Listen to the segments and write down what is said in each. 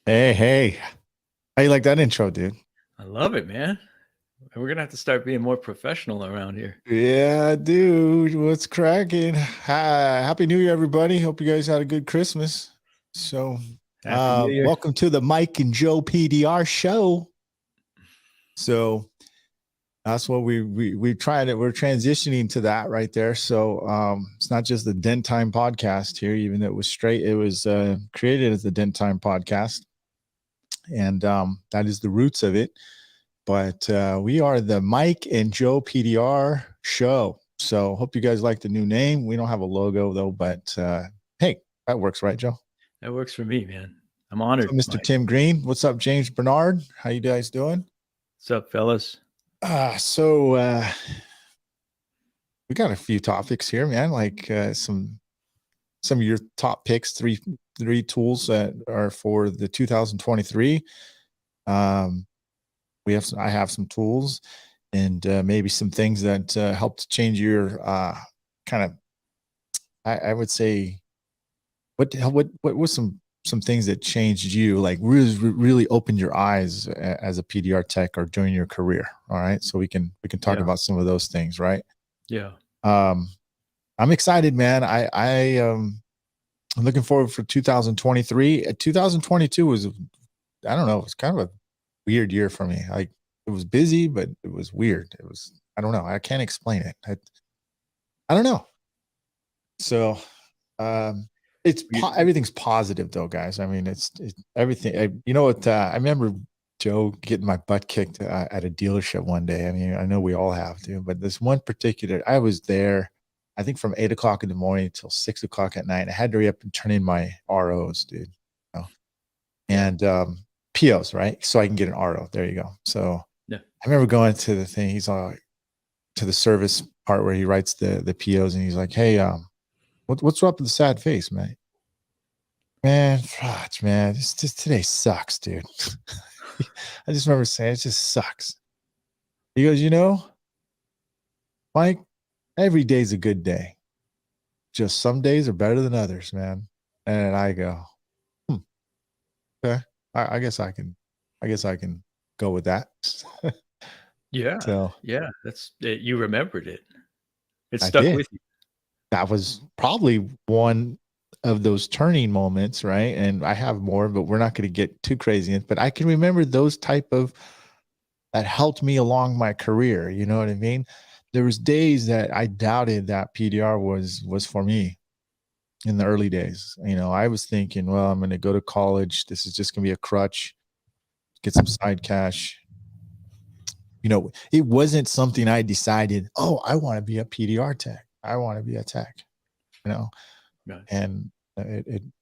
Hey, hey. How you like that intro, dude? I love it, man. We're gonna have to start being more professional around here. Yeah, dude. What's cracking? Happy New Year, everybody. Hope you guys had a good Christmas. So, Happy New Year. welcome to the Mike and Joe PDR show. So that's what we tried it. We're transitioning to that right there. So it's not just the Dent Time podcast here, even though it was straight. It was created as the Dent Time podcast, and that is the roots of it. But we are the Mike and Joe PDR show. So hope you guys like the new name. We don't have a logo though, but hey, that works, right, Joe? That works for me, man. I'm So, honored, Mr. Mike. Tim Green, what's up, James Bernard? How you guys doing? What's up, fellas? So we got a few topics here, man. Like some of your top picks, three tools that are for the 2023. Um, I have some tools and maybe some things that helped change your kind of I would say what was some things that changed you, like really opened your eyes as a PDR tech or during your career. All right, so we can talk Yeah. about some of those things, right? Yeah. um I'm excited, man. I'm looking forward for 2023. 2022 was, I don't know, it was kind of a weird year for me. Like, it was busy, but it was weird. It was, I don't know. I can't explain it. I don't know. So, um, everything's positive though, guys. I mean, it's everything. You know what? I remember Joe getting my butt kicked at a dealership one day. I mean, I know we all have to, but this one particular, I was there, I think from 8 o'clock in the morning till 6 o'clock at night. I had to hurry up and turn in my ROs, dude. You know? Yeah. And POs, right? So I can get an RO. There you go. So Yeah. I remember going to the thing. He's all to the service part where he writes the POs, and he's like, "Hey, what's up with the sad face, man? Man, man, this today sucks, dude." I just remember saying, "It just sucks." He goes, Mike, every day's a good day. Just some days are better than others, man. And I go, hmm, okay, I guess I can go with that. Yeah. So Yeah. That's it. You remembered it. It I stuck did. with you. That was probably one of those turning moments, right? And I have more, but we're not going to get too crazy in. But I can remember those type of that helped me along my career. You know what I mean? There was days that I doubted that PDR was for me in the early days. I was thinking, well, I'm going to go to college. This is just going to be a crutch, get some side cash. It wasn't something I decided, oh, I want to be a PDR tech. I want to be a tech, you know, Right. and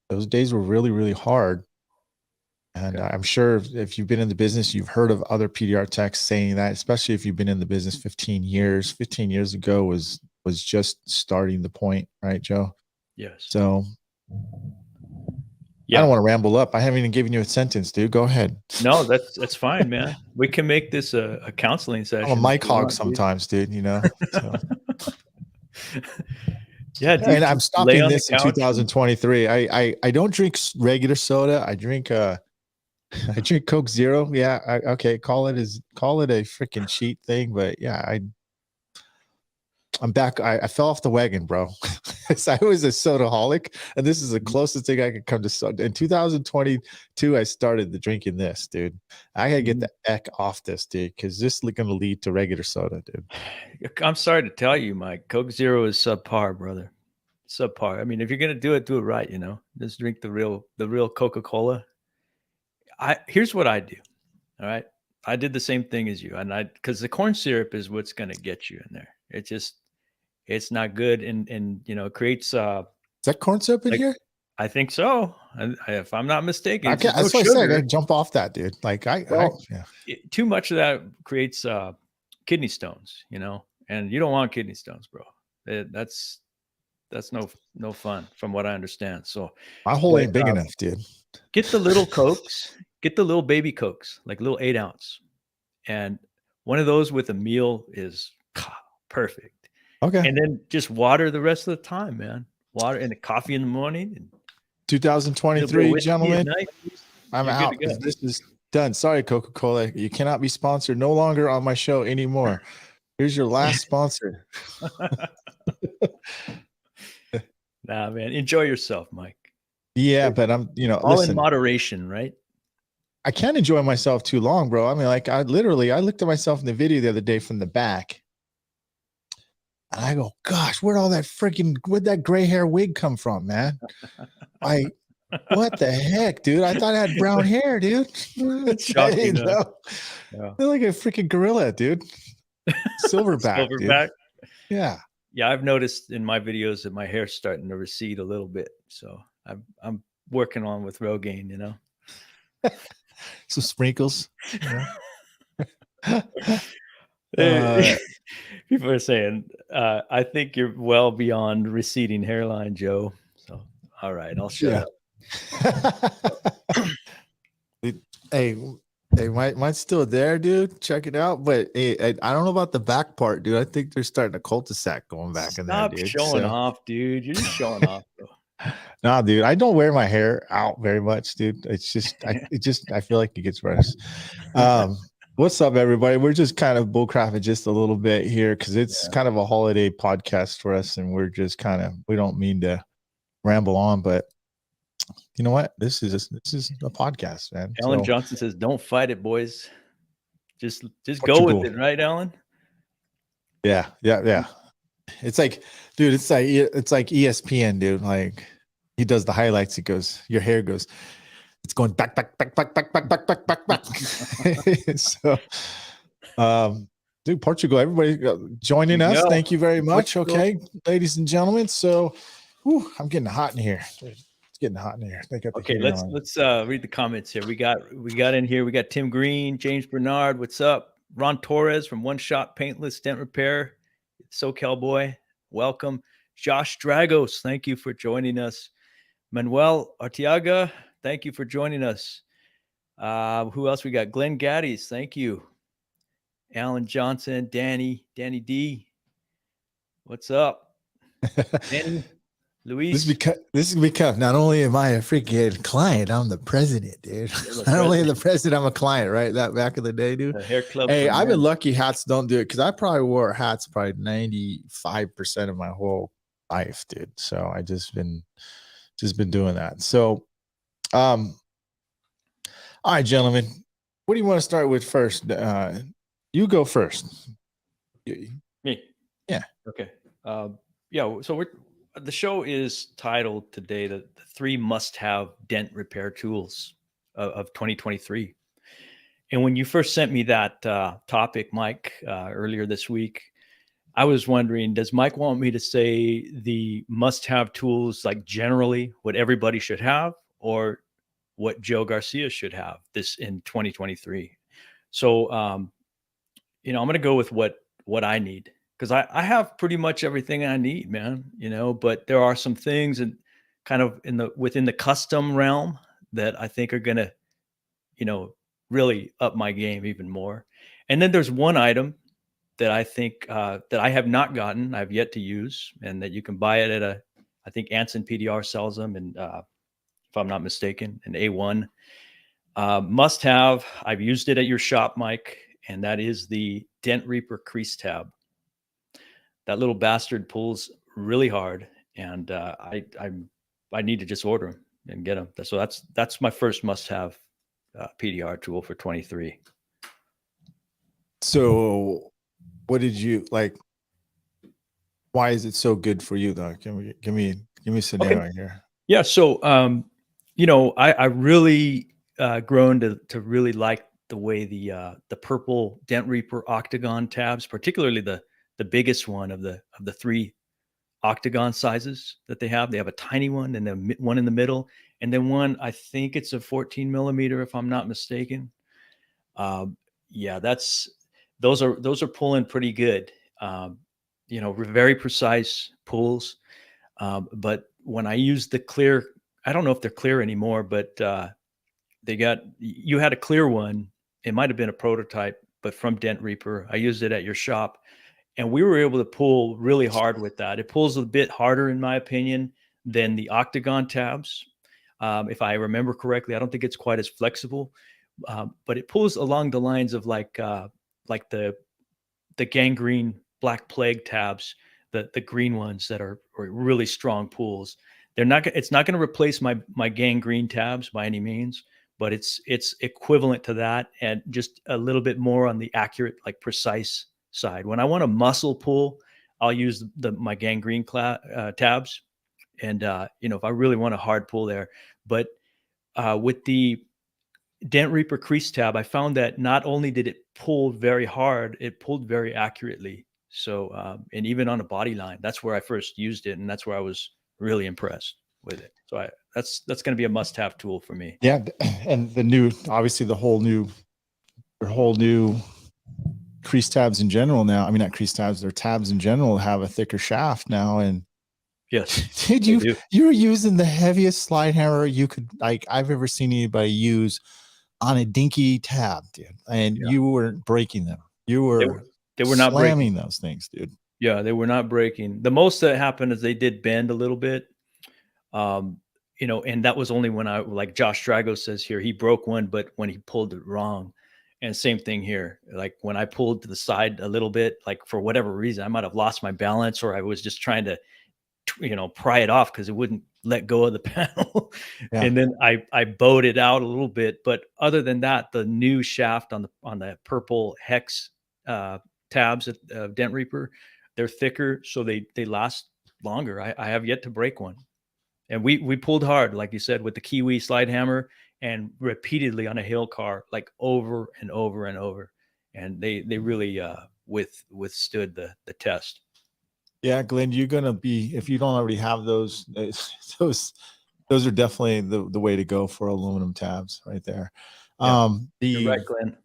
those days were really, really hard. And Okay. I'm sure if you've been in the business, you've heard of other PDR techs saying that, especially if you've been in the business 15 years. 15 years ago was just starting the point, right, Joe? Yes. So I don't Yeah. want to ramble up. I haven't even given you a sentence, dude. Go ahead. No, that's fine, man. We can make this a counseling I'm a session if mic you hog want, dude. sometimes, dude, So Yeah, dude. and I'm Just lay stopping on the this in couch and 2023. I don't drink regular soda. I drink I drink Coke Zero. Yeah, okay. Call it a freaking cheat thing, but yeah, I'm back. I fell off the wagon, bro. I was a sodaholic, and this is the closest thing I could come to soda. In 2022, I started the drinking this, dude. I gotta get Mhm. the heck off this, dude, because this is going to lead to regular soda, dude. I'm sorry to tell you, Mike. Coke Zero is subpar, brother. Subpar. I mean, if you're gonna do it right. Just drink the real Coca-Cola. Here's what I do. All right. I did the same thing as you, and because the corn syrup is what's gonna get you in there. It's not good, and it creates Is that corn syrup in like here? I think so. And if I'm not mistaken, I it's can't, just no that's what I said. I sugar. gotta jump off that, dude. Like Well, yeah. too much of that creates kidney stones, and you don't want kidney stones, bro. That's no fun, from what I understand. So, My hole but ain't big enough, dude. get the little Cokes, get the little baby Cokes, like little 8 ounce, and one of those with a meal is perfect. Okay. And then just water the rest of the time, man. Water and a coffee in the morning and a little bit of 2023, whiskey at gentlemen. night. I'm You're good to out go. because this is done. Sorry, Coca-Cola. You cannot be sponsored no longer on my show anymore. Here's your last sponsor. Nah, man. Enjoy yourself, Mike. Yeah, but I'm, All in listen, moderation, right? I can't enjoy myself too long, bro. I mean, like I looked at myself in the video the other day from the back. And I go, gosh, where'd that gray hair wig come from, man? What the heck, dude? I thought I had brown hair, dude. It's shocking. Yeah. They're like a freaking gorilla, dude. Silverback, dude. Silverback. Yeah. Yeah, I've noticed in my videos that my hair's starting to recede a little bit. So I'm working on with Rogaine, Some sprinkles. People are saying, I think you're well beyond receding hairline, Joe. So, all right, I'll shut up. Hey, mine's still there, dude. Check it out. But hey, I don't know about the back part, dude. I think they're starting a cul-de-sac going back in there, dude. Stop showing off, dude. You're just showing off, bro. Nah, dude, I don't wear my hair out very much, dude. It's just, I feel like it gets worse. What's up, everybody? We're just kind of bullcrapping just a little bit here because it's kind of a holiday podcast for us, and we're just we don't mean to ramble on, but you know what? This is a podcast, man. Alan Johnson says, "Don't fight it, boys. Just go with it, right, Alan?" Yeah. It's like, dude, it's like ESPN, dude. Like he does the highlights. It goes, your hair goes, it's going back. So, dude, Portugal, everybody joining us. Thank you very much. Portugal. Okay, ladies and gentlemen. So, I'm getting hot in here. It's getting hot in here. Okay, let's read the comments here. We got in here. We got Tim Green, James Bernard. What's up? Ron Torres from One Shot Paintless Dent Repair. SoCal boy, welcome. Josh Dragos, thank you for joining us. Manuel Artiaga, thank you for joining us. Who else we got? Glenn Gaddies, thank you. Alan Johnson, Danny D. What's up? Danny, Luis. This is because not only am I a freaking client, I'm the president, dude. Not only the president, I'm a client, right? That back in the day, dude. The hair club. Hey, I've been lucky hats don't do it because I probably wore hats probably 95% of my whole life, dude. So I just been doing that. So all right, gentlemen. What do you want to start with first? You go first. Me? Yeah. Okay. Yeah. So the show is titled today the 3 must-have dent repair tools of 2023. And when you first sent me that topic, Mike, earlier this week, I was wondering, does Mike want me to say the must-have tools, like generally what everybody should have, or what Joe Garcia should have this in 2023? So, I'm going to go with what I need, because I have pretty much everything I need, man, but there are some things and kind of within the custom realm that I think are going to, really up my game even more. And then there's one item that I think that I have not gotten, I've yet to use, and that you can buy it at I think Anson PDR sells them, and if I'm not mistaken, an A1 must have. I've used it at your shop, Mike, and that is the Dent Reaper crease tab. That little bastard pulls really hard, and I need to just order them and get them. So that's my first must-have PDR tool for 23. So, what did you like? Why is it so good for you, though? Give me a scenario here. Yeah. So, I really grown to really like the way the purple Dent Reaper octagon tabs, particularly the biggest one of the 3 octagon sizes that they have. They have a tiny one and then one in the middle, and then one, I think it's a 14 millimeter, if I'm not mistaken. Yeah, those are pulling pretty good. Very precise pulls. But when I use the clear, I don't know if they're clear anymore, but you had a clear one. It might've been a prototype, but from Dent Reaper, I used it at your shop, and we were able to pull really hard with that. It pulls a bit harder, in my opinion, than the octagon tabs. if I remember correctly. I don't think it's quite as flexible, but it pulls along the lines of like the gangrene black plague tabs, the green ones that are really strong pulls. They're not. It's not going to replace my gangrene tabs by any means, but it's equivalent to that and just a little bit more on the accurate, like precise side. When I want a muscle pull, I'll use my gangrene tabs, and if I really want a hard pull there, but with the Dent Reaper crease tab, I found that not only did it pull very hard, it pulled very accurately. So, and even on a body line, that's where I first used it, and that's where I was really impressed with it. So, that's going to be a must-have tool for me. Yeah, and obviously the whole new crease tabs in general now. I mean, not crease tabs; they're tabs in general have a thicker shaft now. And yes, dude, you're using the heaviest slide hammer I've ever seen anybody use on a dinky tab, dude, and you weren't breaking them. You were they were not slamming those things, dude. Yeah, they were not breaking. The most that happened is they did bend a little bit. And that was only when like Josh Drago says here, he broke one, but when he pulled it wrong. And same thing here. Like when I pulled to the side a little bit, like for whatever reason, I might have lost my balance, or I was just trying to, pry it off because it wouldn't let go of the panel. Yeah. And then I bowed it out a little bit. But other than that, the new shaft on the purple hex tabs at Dent Reaper, they're thicker, so they last longer. I have yet to break one. And we pulled hard, like you said, with the Kiwi slide hammer and repeatedly on a hill car, like over and over and over. And they really withstood the test. Yeah, Glenn, you're gonna be, if you don't already have those are definitely the way to go for aluminum tabs right there. You're right, Glenn.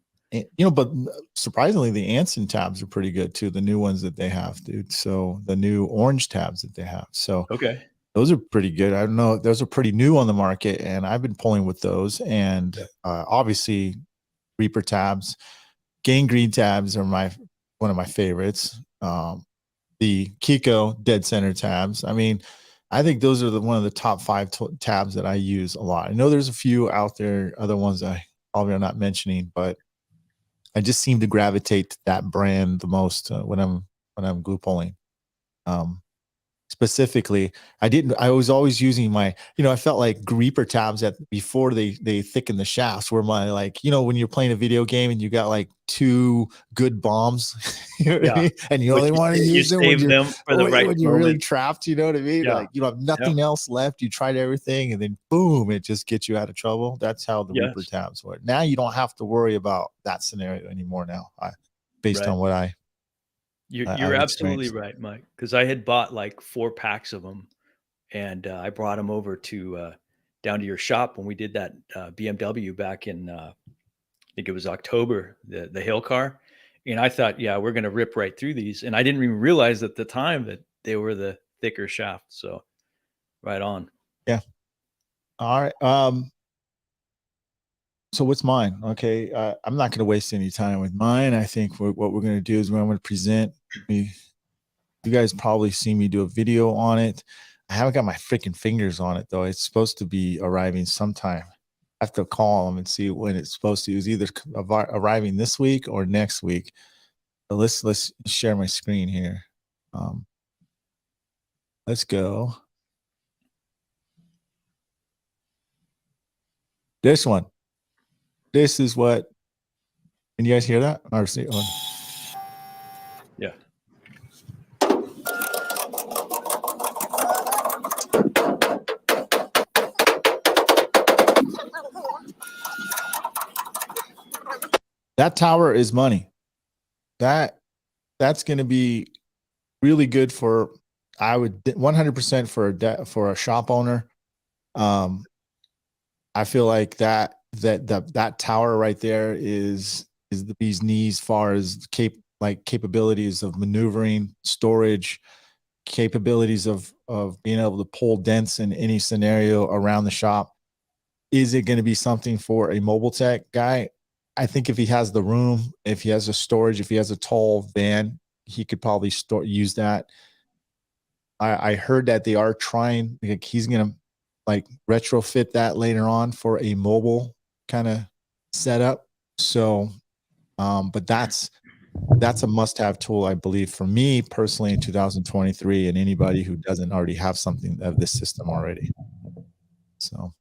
But surprisingly, the Anson tabs are pretty good too. The new ones that they have, dude. So the new orange tabs that they have. So okay, those are pretty good. I don't know. Those are pretty new on the market, and I've been pulling with those. And obviously, Reaper tabs, gangrene tabs are one of my favorites. The Kiko dead center tabs. I mean, I think those are one of the top 5 tabs that I use a lot. I know there's a few out there, other ones I probably are not mentioning, but I just seem to gravitate to that brand the most when I'm glue pulling. Specifically, I was always using my, I felt like Reaper tabs before they thicken the shafts were my, like, when you're playing a video game and you got like 2 good bombs, I mean? And you only want to use them when you're really trapped, you know what I mean? Yeah. Like, you have nothing else left. You tried everything and then boom, it just gets you out of trouble. That's how the Reaper tabs work. Now you don't have to worry about that scenario anymore now, based on what You're absolutely right, Mike, because I had bought like 4 packs of them, and I brought them over to down to your shop when we did that BMW back in I think it was October, the hill car, and I thought, yeah, we're gonna rip right through these, and I didn't even realize at the time that they were the thicker shaft. So, right on. Yeah. All right. So what's mine? Okay. I'm not going to waste any time with mine. I think what we're going to do is I'm going to present me. You guys probably see me do a video on it. I haven't got my freaking fingers on it though. It's supposed to be arriving sometime. I have to call them and see when it's supposed to. It's either arriving this week or next week. But let's share my screen here. Let's go. This one. This is what. Can you guys hear that? Or see? Yeah. That tower is money. That's going to be really good for, I would 100% for a shop owner. I feel like that tower right there is the bee's knees, as far as capabilities of maneuvering, storage, capabilities of being able to pull dents in any scenario around the shop. Is it going to be something for a mobile tech guy? I think if he has the room, if he has a storage, if he has a tall van, he could probably use that. I heard that they are trying, like, he's going to, like retrofit that later on for a mobile kind of setup. So, but that's a must-have tool, I believe, for me personally in 2023, and anybody who doesn't already have something of this system already. So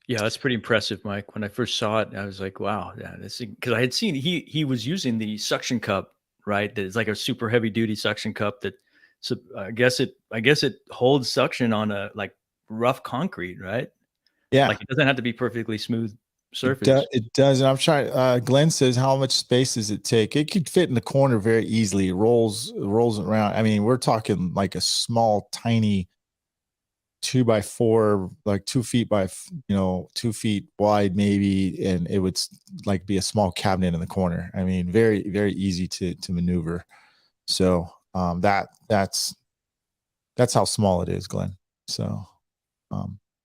Yeah, that's pretty impressive, Mike. When I first saw it, I was like, "Wow, yeah." This because I had seen he was using the suction cup, right? That is like a super heavy duty suction cup that. So I guess it holds suction on a like rough concrete, right? yeah, Like it doesn't have to be perfectly smooth surface. it does. And I'm trying. Glenn says, how much space does it take? It could fit in the corner very easily. It rolls around. I mean, we're talking like a small, tiny 2x4, like 2 feet by 2 feet wide maybe, and it would like be a small cabinet in the corner. I mean, very very easy to maneuver. So that's how small it is, Glenn. So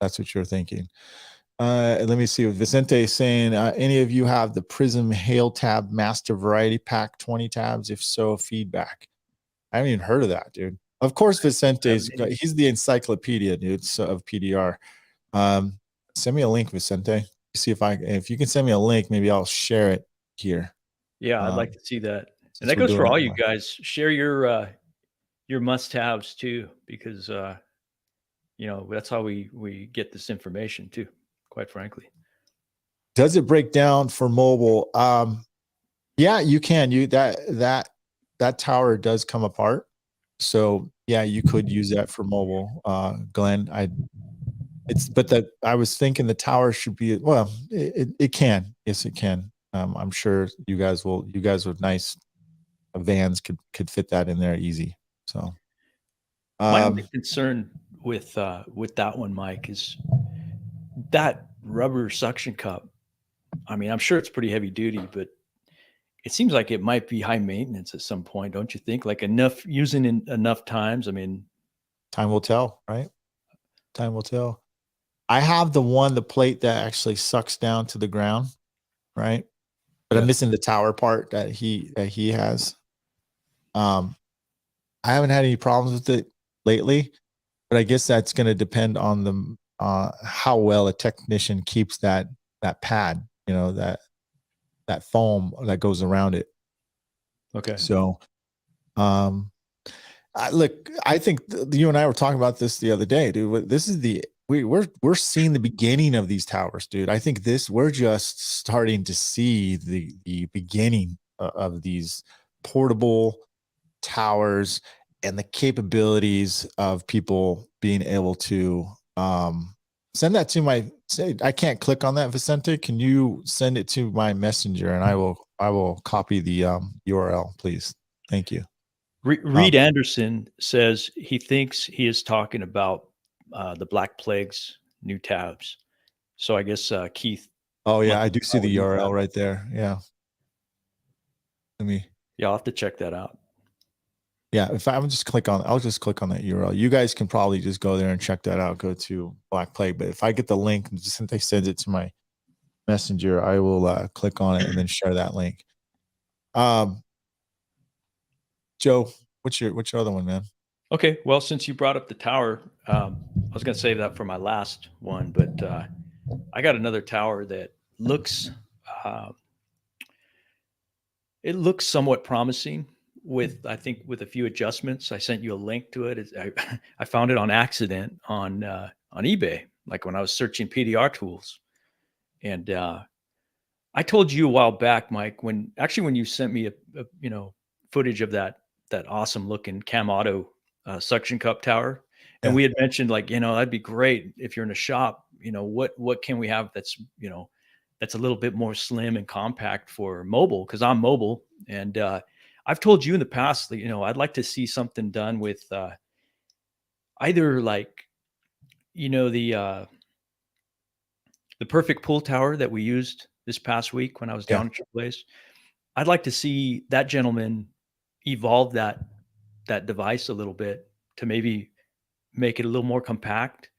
that's what you're thinking. Let me see what Vicente is saying. Any of you have the Prism Hail Tab Master Variety Pack 20 tabs? If so, feedback. I haven't even heard of that, dude. Of course, Vicente's he's the encyclopedia, dude, of PDR. Send me a link, Vicente. See if you can send me a link, maybe I'll share it here. Yeah, I'd like to see that. And Since that we're goes for doing all it you live. guys. Share your must-haves too, because that's how we get this information too, quite frankly. Does it break down for mobile? Yeah, you can. That tower does come apart. So yeah, you could use that for mobile, Glenn. But that I was thinking the tower should be, well, it can. Yes, it can. I'm sure you guys with nice vans could fit that in there easy. So My only um concern with that one, Mike, is that rubber suction cup. I mean, I'm sure it's pretty heavy duty, but it seems like it might be high maintenance at some point, don't you think? Like enough using in enough times. I mean, time will tell, right? Time will tell. I have the plate that actually sucks down to the ground, right? But I'm yeah. missing the tower part that he has. Um, I haven't had any problems with it lately, but I guess that's going to depend on the how well a technician keeps that pad, that foam that goes around it. Okay. So, um, look, I think you and I were talking about this the other day, dude. This is we're seeing the beginning of these towers, dude. I think we're just starting to see the beginning of these portable towers and the capabilities of people being able to send that to I can't click on that, Vicente. Can you send it to my messenger, and I will copy the URL, please? Thank you. Reed Anderson says he thinks he is talking about the Black Plague's new tabs. So I guess Keith Oh yeah, must I be do see with the new URL tabs. right there. Yeah. Let me Yeah, I'll have to check that out. yeah, if I'll just click on that URL. You guys can probably just go there and check that out. Go to Black Plague. But if I get the link, just since they send it to my messenger, I will click on it and then share that link. Um Joe, what's your other one, man? Okay, well, since you brought up the tower, I was going to save that for my last one, but I got another tower that looks uh, it looks somewhat promising. With I think with a few adjustments, I sent you a link to it. I found it on accident on eBay, like when I was searching PDR tools, and I told you a while back, Mike, when you sent me a footage of that awesome looking Cam Auto suction cup tower, and Yeah. we had mentioned like that'd be great if you're in a shop. What can we have that's a little bit more slim and compact for mobile, because I'm mobile, and I've told you in the past that I'd like to see something done with either like the perfect pool tower that we used this past week when I was Yeah. down at your place. I'd like to see that gentleman evolve that device a little bit to maybe make it a little more compact,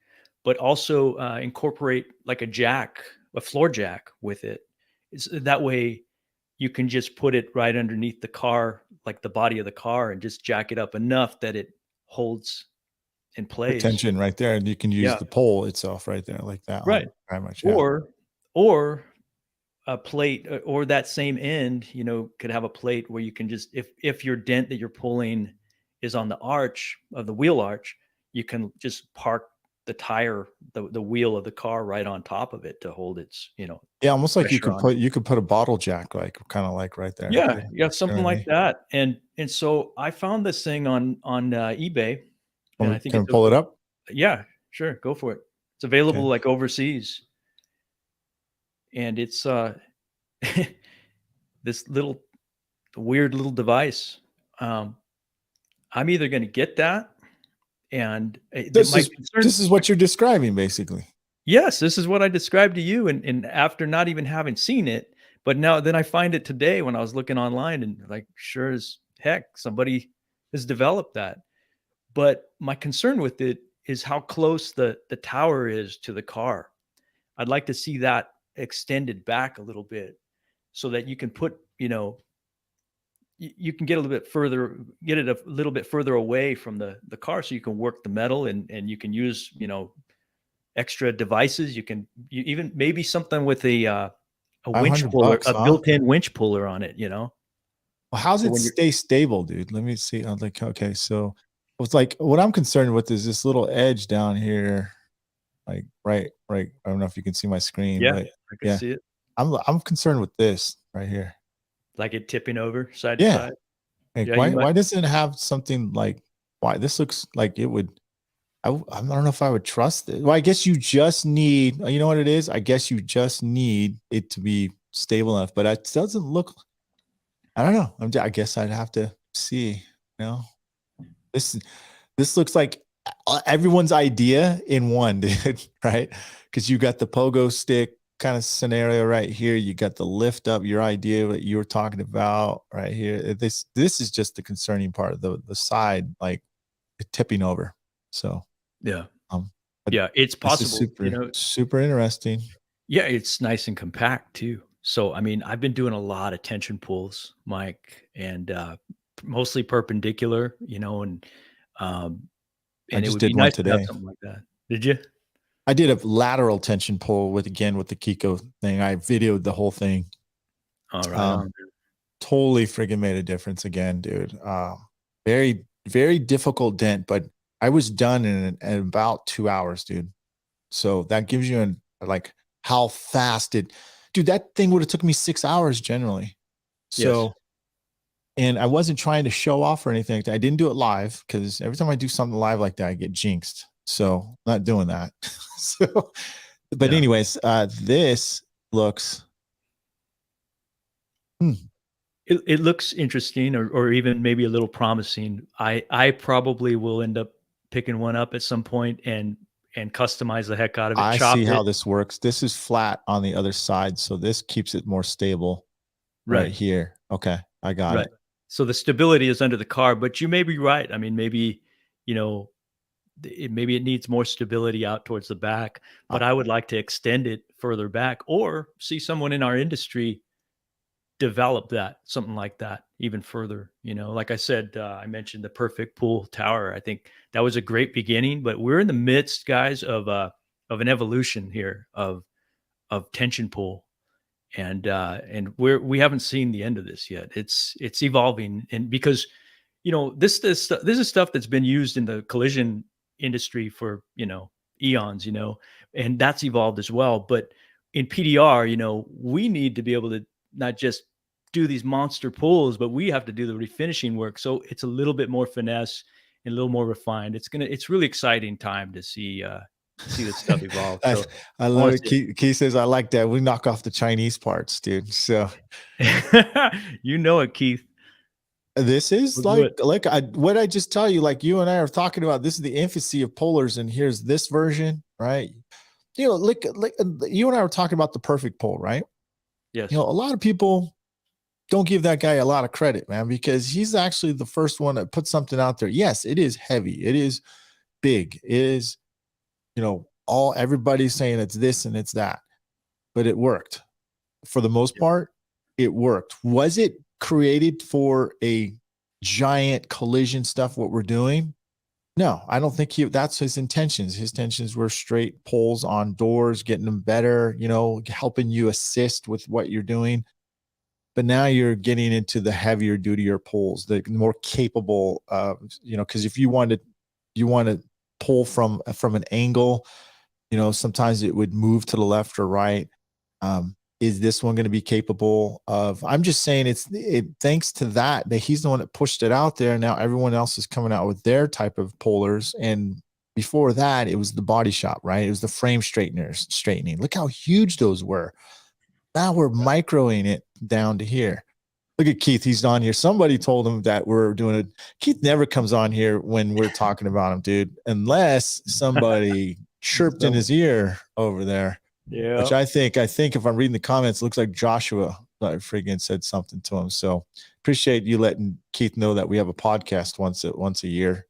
but also incorporate like a floor jack with it. That way you can just put it right underneath the car, like the body of the car, and just jack it up enough that it holds in place. Tension right there, and you can use Yeah, the pole itself right there like that right. on very much. Yeah. Or a plate or that same end, could have a plate where you can just if your dent that you're pulling is on the arch of the wheel arch, you can just park the tire, the wheel of the car right on top of it to hold its, Yeah, almost like pressure on it. you could put a bottle jack, like, kinda like right there. Yeah, Yeah. yeah, You know something what I like mean? that. And so I found this thing on eBay, and I think Can we it's pull it up? yeah, sure, go for it. It's available Okay. like overseas, and it's this little weird little device. Um, I'm either going to get that, and This my is concern. this is what you're describing, basically. Yes, this is what I described to you, and after not even having seen it, but now then I find it today when I was looking online, and like sure as heck, somebody has developed that. But my concern with it is how close the tower is to the car. I'd like to see that extended back a little bit so that you can put, you can get a little bit further, get it a little bit further away from the car so you can work the metal, and you can use, extra devices. You even maybe something with a winch 500 puller, bucks, a huh? built-in winch puller on it, Well, how's so it when you're stay stable, dude? Let me see. I'm like, okay, so it's like what I'm concerned with is this little edge down here, like right. I don't know if you can see my screen, yeah, but I could yeah, see it, I'm concerned with this right here. like it tipping over side to Yeah. side. Like Yeah, you might. why doesn't it have something like why this looks like it would I don't know if I would trust it. Well, I guess you just need, you know what it is? I guess you just need it to be stable enough, but it doesn't look, I don't know. I guess I'd have to see, this, this looks like everyone's idea in one, dude, right? Because you got the pogo stick kind of scenario right here. You got the lift up, your idea that you were talking about right here. This is just the concerning part of the side, like tipping over. So, Yeah. um, but Yeah, it's this is possible, super interesting. yeah, it's nice and compact too. So, I mean, I've been doing a lot of tension pulls, Mike, and, mostly perpendicular, um, I and it just would be did one nice to have today. something like that. Did you? I did a lateral tension pull with the Kiko thing. I videoed the whole thing. All right Um, on. totally friggin' made a difference again, dude. Very, very difficult dent, but I was done in about 2 hours, dude. So that gives you like how fast dude, that thing would have took me 6 hours generally. Yes. So, and I wasn't trying to show off or anything like that. I didn't do it live because every time I do something live like that, I get jinxed. So I'm not doing that. So, but Yeah. anyways, this looks, hmm, It looks interesting, or even maybe a little promising. I probably will end up picking one up at some point and customize the heck out of it, I chop see how it. this works. This is flat on the other side. So this keeps it more stable right Right. here. Okay. I got Right. it. So the stability is under the car, but you may be right. I mean, maybe, you know, maybe it needs more stability out towards the back, Uh, but I would like to extend it further back or see someone in our industry develop that, something like that even further. Like I said, I mentioned the perfect pool tower. I think that was a great beginning, but we're in the midst, guys, of an evolution here of tension pool, and we haven't seen the end of this yet. It's evolving, and because this is stuff that's been used in the collision industry for eons, and that's evolved as well. But in PDR, we need to be able to not just do these monster pulls, but we have to do the refinishing work. So it's a little bit more finesse and a little more refined. It's really exciting time to see this stuff evolve. I, So I I love want it. Key says, I like that. We knock off the Chinese parts, dude. So to see. You know it, Keith. this is We'll do it. what I just tell you, like you and I are talking about, this is the infancy of pullers. And here's this version, right? Like you and I were talking about the perfect pull, right? Yes. A lot of people don't give that guy a lot of credit, man, because he's actually the first one that put something out there. Yes, it is heavy. It is big. It is, all everybody's saying it's this and it's that, but it worked for the most part. It worked. Was it created for a giant collision stuff? What we're doing? No, I don't think that's his intentions. His intentions were straight pulls on doors, getting them better, helping you assist with what you're doing. But now you're getting into the heavier duty pulls, the more capable, because if you want to pull from an angle, sometimes it would move to the left or right. Is this one going to be capable of? I'm just saying thanks to that he's the one that pushed it out there. Now everyone else is coming out with their type of pullers. And before that, it was the body shop, right? It was the frame straighteners straightening. Look how huge those were. Now we're microing it down to here. Look at Keith. He's on here. Somebody told him that we're doing it. Keith never comes on here when we're talking about him, dude, unless somebody chirped in his ear over there. Yeah. Which I think if I'm reading the comments, it looks like Joshua friggin' said something to him. So appreciate you letting Keith know that we have a podcast once a year.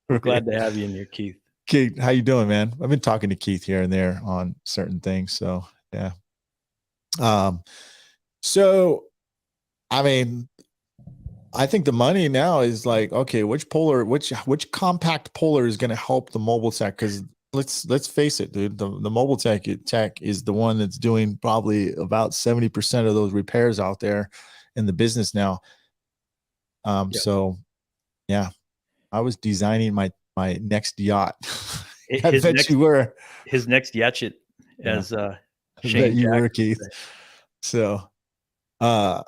We're glad to have you in here, Keith. Keith, how you doing, man? I've been talking to Keith here and there on certain things. So yeah. So I mean, I think the money now is like, okay, which compact puller is going to help the mobile tech? Because let's face it, dude, the mobile tech is the one that's doing probably about 70% of those repairs out there in the business now. So yeah, I was designing my next yacht. I bet you were his next yatchet, as Shane you were, Keith. So love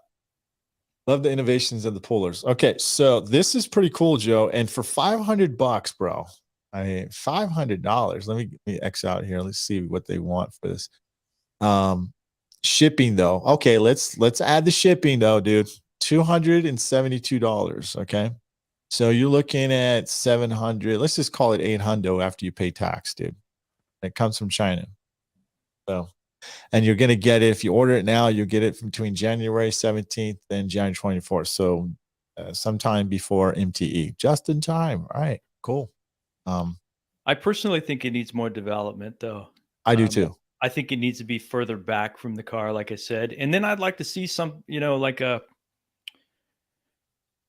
the innovations of the pullers. Okay, so this is pretty cool, Joe. And for $500, bro, $500. Let me X out here. Let's see what they want for this. Shipping though. Okay, let's add the shipping though, dude. $272. Okay. So you're looking at 700. Let's just call it 800 after you pay tax, dude. It comes from China. So, and you're going to get it if you order it now, you'll get it between January 17th and January 24th. So sometime before MTE, just in time. All right, cool. I personally think it needs more development, though. I do too. I think it needs to be further back from the car, like I said, and then I'd like to see some, like a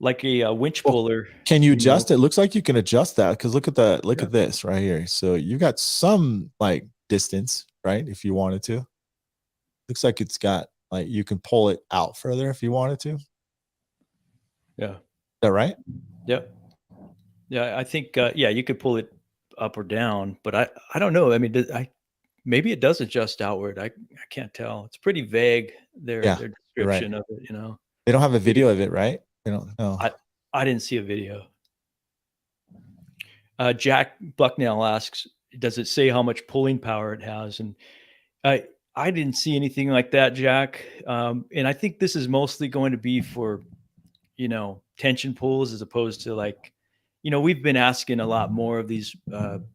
winch puller. Can you adjust it? It looks like you can adjust that because look at this right here. So you got some like distance, right? If you wanted to, looks like it's got like you can pull it out further if you wanted to. Yeah. Is that right? Yep. Yeah, I think you could pull it up or down, but I don't know. I mean, maybe it does adjust outward. I can't tell. It's pretty vague. Their description of it. They don't have a video of it, right? They don't know. I didn't see a video. Jack Bucknell asks, does it say how much pulling power it has? And I didn't see anything like that, Jack. And I think this is mostly going to be for, tension pulls as opposed to like, we've been asking a lot more of these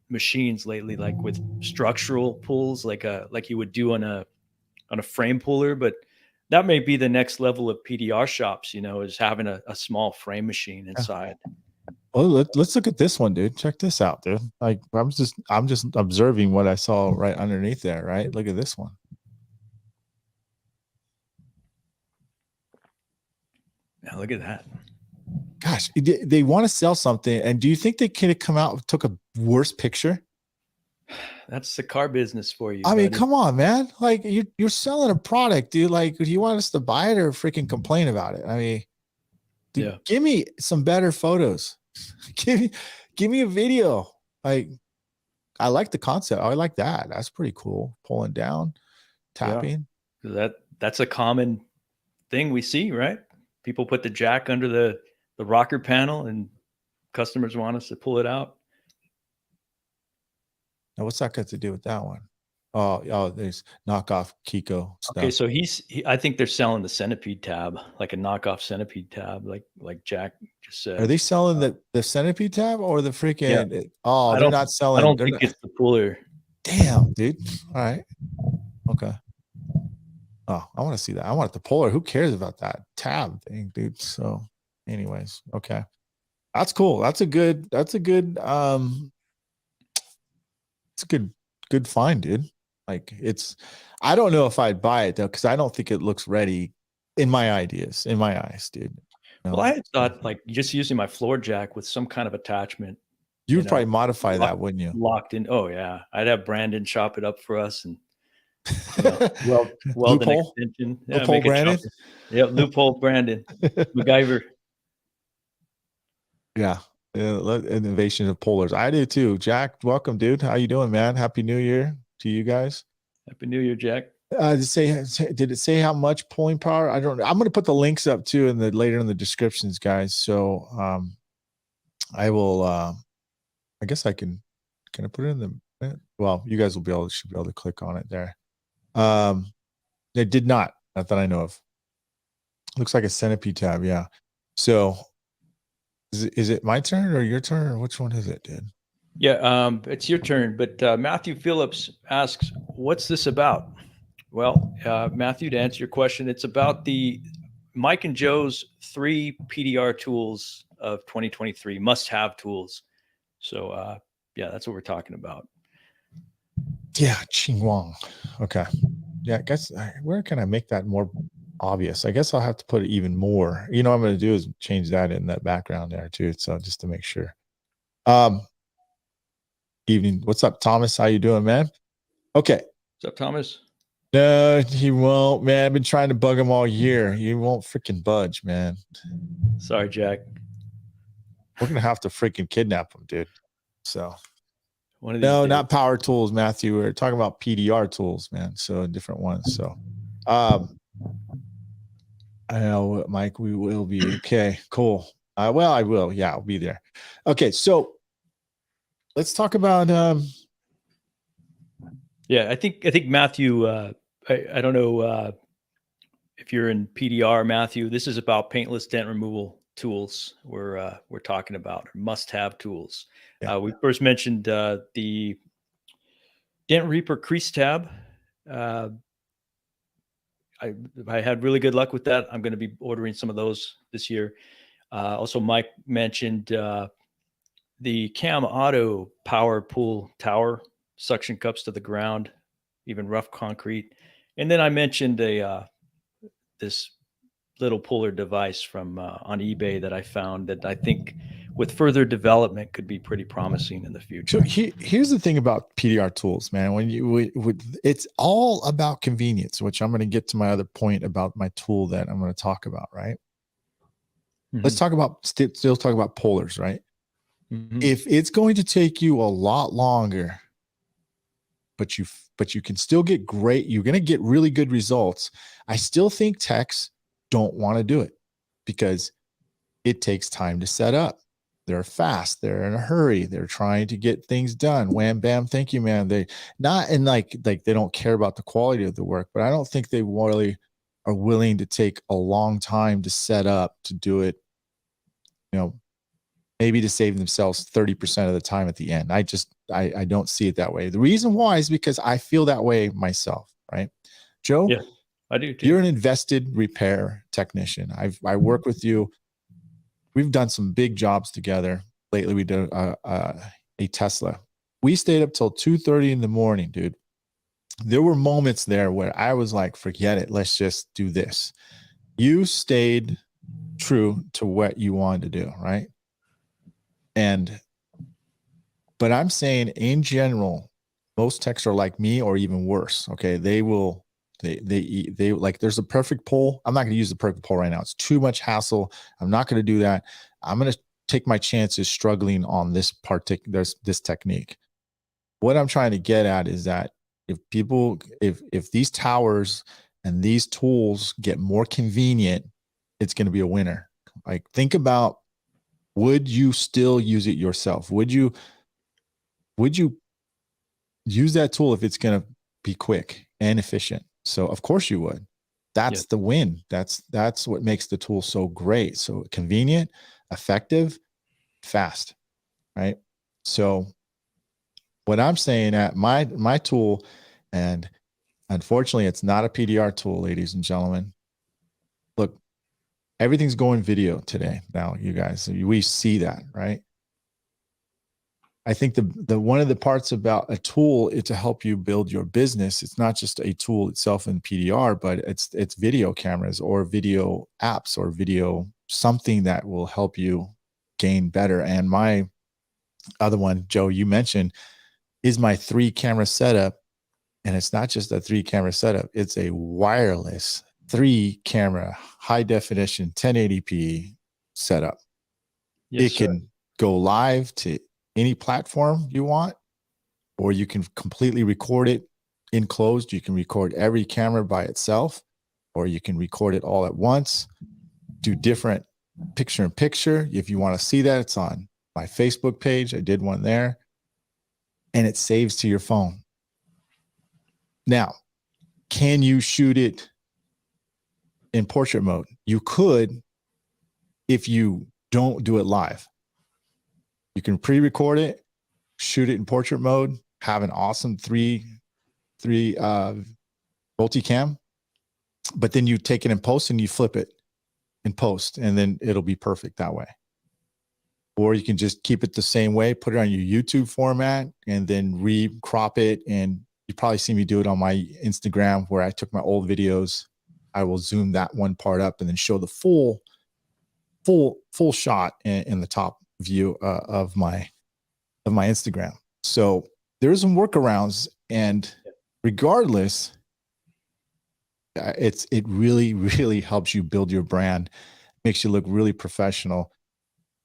machines lately, like with structural pulls, like you would do on a frame puller. But that may be the next level of PDR shops, is having a small frame machine inside. Well, let's look at this one, dude. Check this out, dude. Like I'm just observing what I saw right underneath there, right? Look at this one. Now look at that. Gosh, they want to sell something, and do you think they could have come out and took a worse picture? That's the car business for you. I mean, come on, man. Like you're selling a product, dude. Like, do you want us to buy it or freaking complain about it? I mean, dude, give me some better photos. give me a video. Like, I like the concept. I like that. That's pretty cool. Pulling down, tapping. Yeah. That's a common thing we see, right? People put the jack under the rocker panel, and customers want us to pull it out. Now, what's that got to do with that one? Oh, there's knockoff Kiko stuff. Okay, so I think they're selling the centipede tab, like a knockoff centipede tab, like Jack just said. Are they selling the centipede tab or the freaking? Yeah. Oh, they're not selling. I don't think it's the puller. Damn, dude. All right. Okay. Oh, I want to see that. I want the puller. Who cares about that tab thing, dude? So, anyways, okay, that's cool. That's a good. It's a good find, dude. Like I don't know if I'd buy it though, because I don't think it looks ready in my eyes, dude. Well, I had thought like just using my floor jack with some kind of attachment, You you would probably know, modify that, wouldn't you? locked in. Oh yeah, I'd have Brandon chop it up for us, and you know, weld an Loophole, extension. Yeah, loophole, make a Brandon. chopper. Yeah, loophole Brandon, MacGyver. Yeah. Innovation of polars. I do too. Jack, welcome, dude. How you doing, man? Happy New Year to you guys. Happy New Year, Jack. Did it say how much pulling power? I don't know. I'm going to put the links up too in the later in the descriptions, guys. So I will. I guess I can. Can I put it in the? Well, you guys will should be able to click on it there. It did not that I know of. Looks like a centipede tab. Yeah. So is it my turn or your turn or which one is it, dude? Yeah, it's your turn. But Matthew Phillips asks, "What's this about?" Well, Matthew, to answer your question, it's about the Mike and Joe's 3 PDR tools of 2023, must-have tools. So, yeah, that's what we're talking about. Yeah, Ching Wang. Okay. Yeah, I guess where can I make that more obvious? I guess I'll have to put it even more. You know what I'm going to do is change that in that background there too. So just to make sure. Evening. What's up, Thomas? How you doing, man? Okay. What's up, Thomas? No, he won't, man. I've been trying to bug him all year. He won't freaking budge, man. Sorry, Jack. We're gonna have to freaking kidnap him, dude. So One of these no, days. not power tools, Matthew. We're talking about PDR tools, man. So different ones. So I know, Mike, we will be okay. Cool. Well, I will. Yeah, I'll be there. Okay, so let's talk about Yeah, I think Matthew. I don't know if you're in PDR, Matthew. This is about paintless dent removal tools. We're talking about must-have tools. Yeah. We first mentioned the Dent Reaper crease tab. I had really good luck with that. I'm going to be ordering some of those this year. Also, Mike mentioned the Cam Auto Power Pool Tower suction cups to the ground, even rough concrete. And then I mentioned this little puller device from on eBay that I found that I think with further development could be pretty promising in the future. So here's the thing about PDR tools, man. When it's all about convenience, which I'm going to get to my other point about my tool that I'm going to talk about, right? Mm-hmm. Let's talk about still talk about pullers, right? Mm-hmm. If it's going to take you a lot longer, but you can still get you're going to get really good results. I still think techs don't want to do it because it takes time to set up. They're fast. They're in a hurry. They're trying to get things done. Wham, bam. Thank you, man. They not in like they don't care about the quality of the work, but I don't think they really are willing to take a long time to set up to do it. You know, maybe to save themselves 30% of the time at the end. I don't see it that way. The reason why is because I feel that way myself, right? Joe, yeah, I do too. You're an invested repair technician. I work with you. We've done some big jobs together. Lately, we did a Tesla. We stayed up till 2:30 in the morning, dude. There were moments there where I was like, forget it. Let's just do this. You stayed true to what you wanted to do, right? But I'm saying in general, most techs are like me or even worse. Okay. They like, there's a perfect pull. I'm not going to use the perfect pull right now. It's too much hassle. I'm not going to do that. I'm going to take my chances struggling on this technique. What I'm trying to get at is that if these towers and these tools get more convenient, it's going to be a winner. Like, think about, would you still use it yourself? Would you use that tool if it's going to be quick and efficient? So of course you would. That's the win. That's what makes the tool so great. So convenient, effective, fast, right? So what I'm saying at my tool, and unfortunately it's not a PDR tool, ladies and gentlemen. Look, everything's going video today now, you guys. We see that, right? I think the one of the parts about a tool is to help you build your business. It's not just a tool itself in PDR, but it's video cameras or video apps or video something that will help you gain better. And my other one, Joe, you mentioned, is my 3-camera setup. And it's not just a 3-camera setup, it's a wireless 3-camera, high definition 1080p setup. Yes, It sir. can go live to any platform you want, or you can completely record it enclosed. You can record every camera by itself, or you can record it all at once, do different picture in picture. If you want to see that, it's on my Facebook page. I did one there, and it saves to your phone. Now, can you shoot it in portrait mode? You could if you don't do it live. You can pre-record it, shoot it in portrait mode, have an awesome three multicam, but then you take it in post and you flip it in post, and then it'll be perfect that way. Or you can just keep it the same way, put it on your YouTube format, and then re-crop it. And you probably see me do it on my Instagram where I took my old videos. I will zoom that one part up and then show the full shot in the top view of my Instagram. So there's some workarounds, and regardless, it really helps you build your brand, makes you look really professional,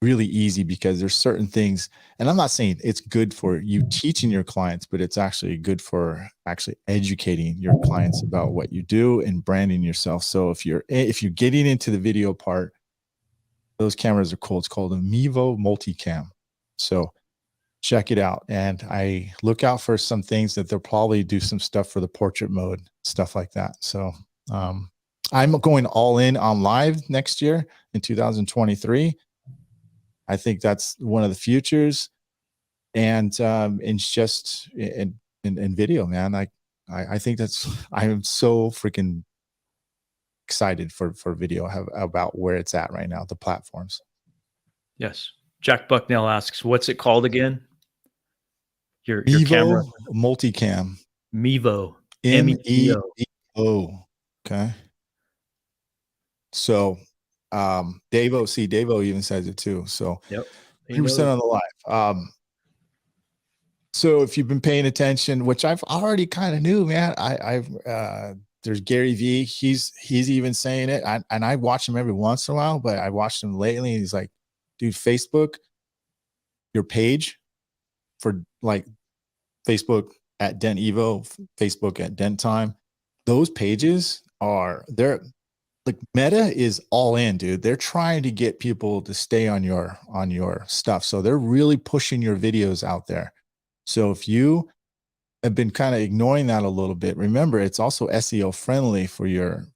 really easy, because there's certain things, and I'm not saying it's good for you teaching your clients, but it's actually good for actually educating your clients about what you do and branding yourself. So if you're getting into the video part, those cameras are cool. It's called a Mevo Multicam. So check it out. And I look out for some things that they'll probably do some stuff for the portrait mode, stuff like that. So I'm going all in on live next year in 2023. I think that's one of the futures. And it's just in video, man. I think I am so freaking excited for video about where it's at right now, the platforms. Yes. Jack Bucknell asks, what's it called again? Your camera? Multicam. Mevo. MEVO. MEVO. Okay. So Davo even says it too. So yep. 100% on the live. So if you've been paying attention, which I've already kind of knew, man, there's Gary V. He's even saying it. And I watch him every once in a while, but I watched him lately, and he's like, dude, Facebook, your page for like Facebook at Dent Evo, Facebook at Dent Time, those pages they're like, Meta is all in, dude. They're trying to get people to stay on your stuff. So they're really pushing your videos out there. So if you have been kind of ignoring that a little bit, remember it's also SEO friendly for your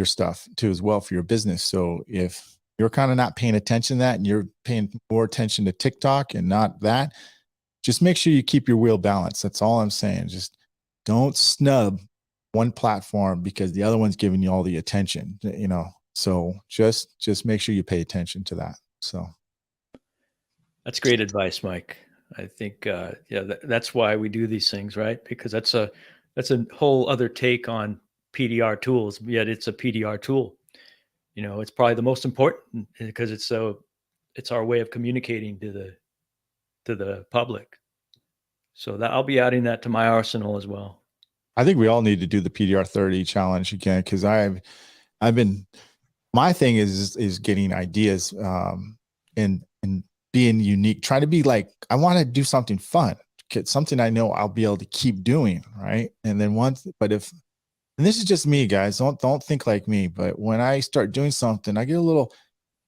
stuff too as well, for your business. So if you're kind of not paying attention to that and you're paying more attention to TikTok and not that, just make sure you keep your wheel balanced. That's all I'm saying. Just don't snub one platform because the other one's giving you all the attention, so just make sure you pay attention to that. So that's great advice, Mike. I think that's why we do these things, right? Because that's a whole other take on PDR tools, yet it's a PDR tool. It's probably the most important because it's our way of communicating to the public. So that I'll be adding that to my arsenal as well. I think we all need to do the PDR 30 challenge again, because I've been, my thing is getting ideas and being unique, trying to be like, I want to do something fun, something I know I'll be able to keep doing, right? And then and this is just me, guys, don't think like me, but when I start doing something, I get a little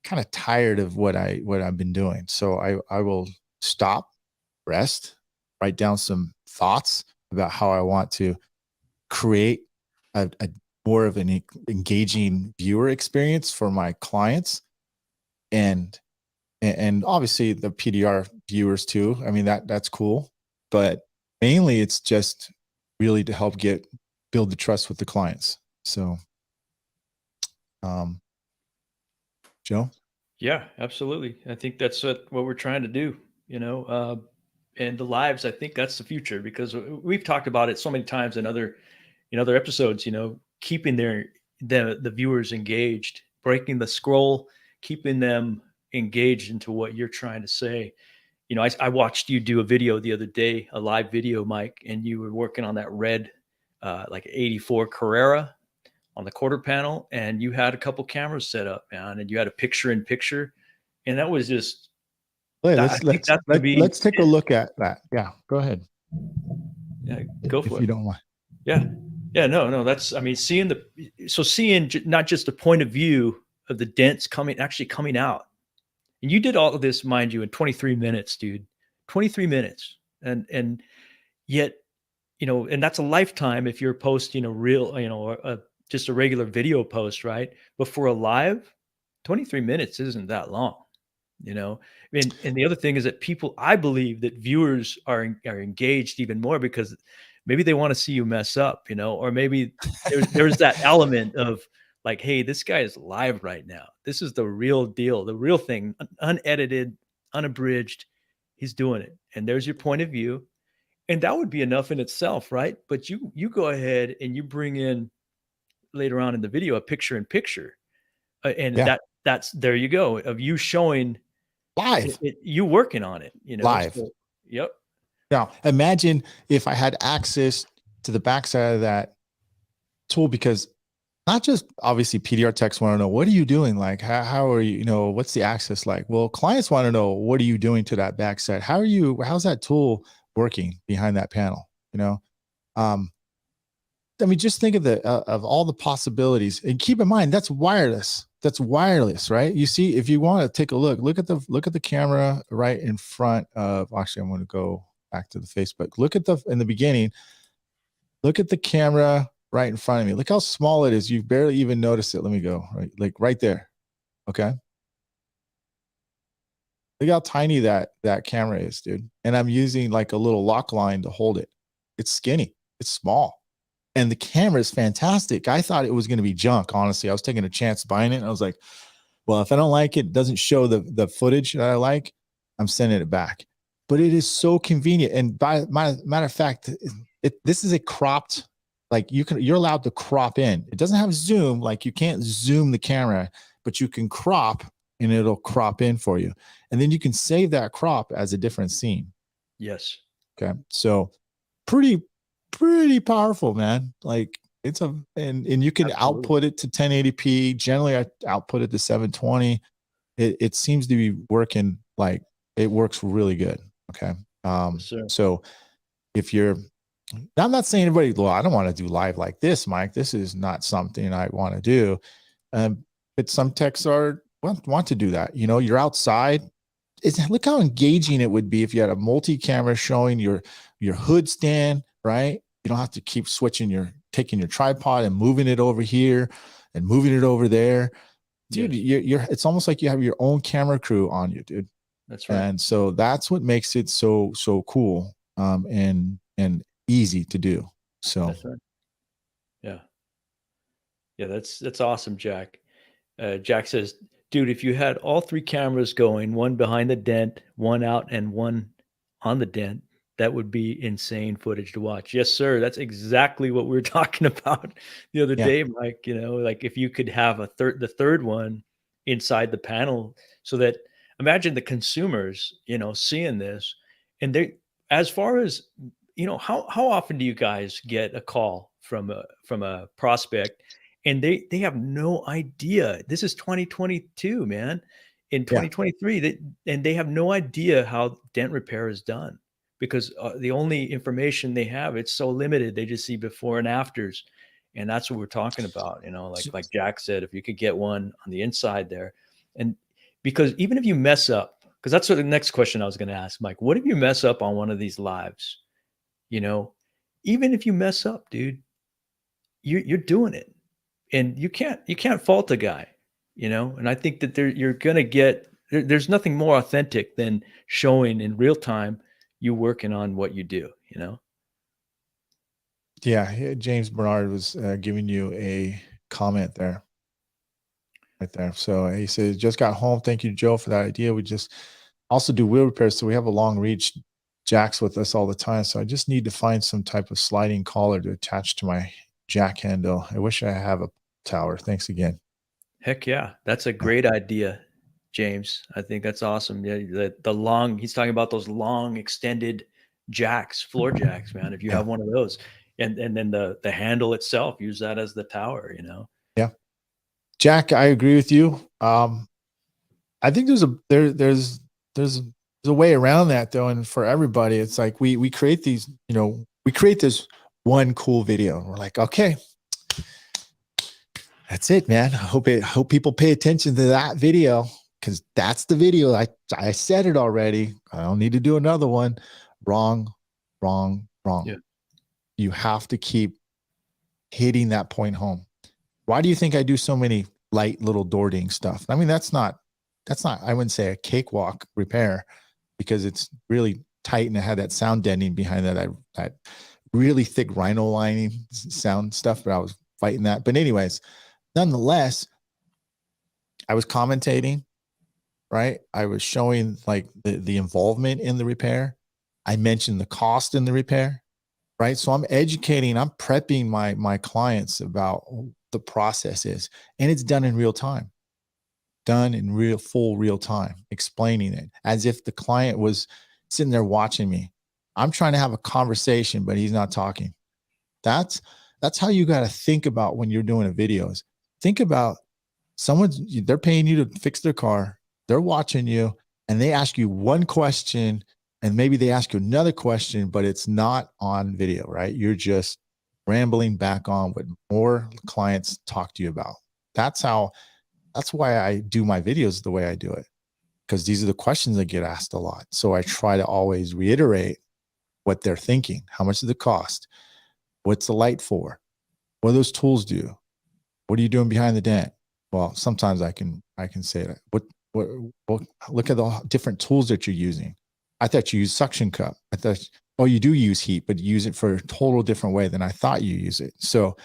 kind of tired of what I've been doing. So I will stop, rest, write down some thoughts about how I want to create a more of an engaging viewer experience for my clients, and obviously the PDR viewers too. I mean, that's cool, but mainly it's just really to help build the trust with the clients. So, Joe? Yeah, absolutely. I think that's what we're trying to do, and the lives, I think that's the future, because we've talked about it so many times in other episodes, keeping the viewers engaged, breaking the scroll, keeping them engaged into what you're trying to say. You know, I watched you do a video the other day, a live video, Mike, and you were working on that red, like 84 Carrera on the quarter panel, and you had a couple cameras set up, man, and you had a picture in picture, and that was just Wait, that. I think that's going to be let's take a look at that. Yeah, go ahead yeah, go if for you it. don't mind. Yeah, yeah, no, that's I mean, seeing not just the point of view of the dents actually coming out, and you did all of this, mind you, in 23 minutes, dude, 23 minutes, and yet and that's a lifetime if you're posting a real, just a regular video post, right? But for a live, 23 minutes isn't that long, you know. And the other thing is that I believe that viewers are engaged even more because maybe they want to see you mess up, or maybe there's that element of like, hey, this guy is live right now. This is the real deal, the real thing, unedited, unabridged. He's doing it, and there's your point of view, and that would be enough in itself, right? But you go ahead and you bring in later on in the video a picture in picture, and Yeah, that's there you go, of you showing live, you working on it, live. So yep. Now, imagine if I had access to the backside of that tool, because not just obviously PDR techs want to know, what are you doing? Like, how are you, what's the access like? Well, clients want to know, what are you doing to that backside? How's that tool working behind that panel? Um, I mean, just think of of all the possibilities, and keep in mind that's wireless. That's wireless, right? You see, if you want to take a look at the camera right in front of. Actually, I'm going to go back to the Facebook. Look at in the beginning. Look at the camera right in front of me. Look how small it is. You barely even notice it. Let me go right there. Okay. Look how tiny that camera is, dude. And I'm using like a little lock line to hold it. It's skinny. It's small. And the camera is fantastic. I thought it was going to be junk. Honestly, I was taking a chance buying it. And I was like, well, if I don't like it, it doesn't show the footage that I like, I'm sending it back. But it is so convenient. And by matter of fact, this is a cropped, like you're allowed to crop in. It doesn't have zoom, like you can't zoom the camera, but you can crop and it'll crop in for you. And then you can save that crop as a different scene. Yes. Okay. So pretty powerful, man. Like and you can Absolutely. output it to 1080p. Generally, I output it to 720. It seems to be working, like it works really good. Okay. Yes, so if you're, I'm not saying everybody, well, I don't want to do live like this, Mike. This is not something I want to do. But some techs want to do that. You're outside. Look how engaging it would be if you had a multi-camera showing your hood stand, right? You don't have to keep taking your tripod and moving it over here and moving it over there. Dude, yes. It's almost like you have your own camera crew on you, dude. That's right. And so that's what makes it so cool, and easy to do. So that's right. Yeah. That's awesome, Jack. Jack says, dude, if you had all three cameras going, one behind the dent, one out, and one on the dent, that would be insane footage to watch. Yes, sir. That's exactly what we were talking about the other day, Mike. Like if you could have the third one inside the panel, so that imagine the consumers, seeing this, and they, as far as how often do you guys get a call from a prospect, and they have no idea? This is 2022, man. In 2023, and they have no idea how dent repair is done, because the only information they have, it's so limited. They just see before and afters, and that's what we're talking about. Like Jack said, if you could get one on the inside there, and because even if you mess up, because that's what the next question I was going to ask, Mike. What if you mess up on one of these lives? Even if you mess up, dude, you're doing it, and you can't fault a guy, and I think that you're gonna get there's nothing more authentic than showing in real time you working on what you do. Yeah, James Bernard was giving you a comment there, right there. So he says, just got home. Thank you, Joe, for that idea. We just also do wheel repairs, so we have a long reach. Jack's with us all the time, so I just need to find some type of sliding collar to attach to my jack handle. I wish I have a tower. Thanks again. Heck yeah, that's a great idea. James. I think that's awesome. Yeah, the long, he's talking about those long extended jacks, floor jacks, man. If you Yeah. have one of those, and then the handle itself, use that as the tower, Yeah. Jack, I agree with you. I think there's a way around that though, and for everybody, it's like we create these, we create this one cool video. And we're like, okay, that's it, man. I hope people pay attention to that video because that's the video. I said it already. I don't need to do another one. Wrong, wrong, wrong. Yeah. You have to keep hitting that point home. Why do you think I do so many light little door ding stuff? I mean, that's not, I wouldn't say a cakewalk repair because it's really tight and it had that sound deadening behind that really thick rhino lining sound stuff, but I was fighting that. But anyways, nonetheless, I was commentating, right? I was showing like the involvement in the repair. I mentioned the cost in the repair, right? So I'm educating, I'm prepping my clients about the process is, and it's done in real time, done in real time, explaining it as if the client was sitting there watching me. I'm trying to have a conversation, but he's not talking. That's how you got to think about when you're doing a videos. Think about they're paying you to fix their car. They're watching you and they ask you one question and maybe they ask you another question, but it's not on video, right? You're just rambling back on what more clients talk to you about. That's why I do my videos the way I do it, because these are the questions that get asked a lot. So I try to always reiterate what they're thinking. How much does it cost? What's the light for? What do those tools do? What are you doing behind the dent? Well, sometimes I can say that. What look at the different tools that you're using. I thought you use suction cup. I thought, oh, you do use heat, but you use it for a total different way than I thought you use it. So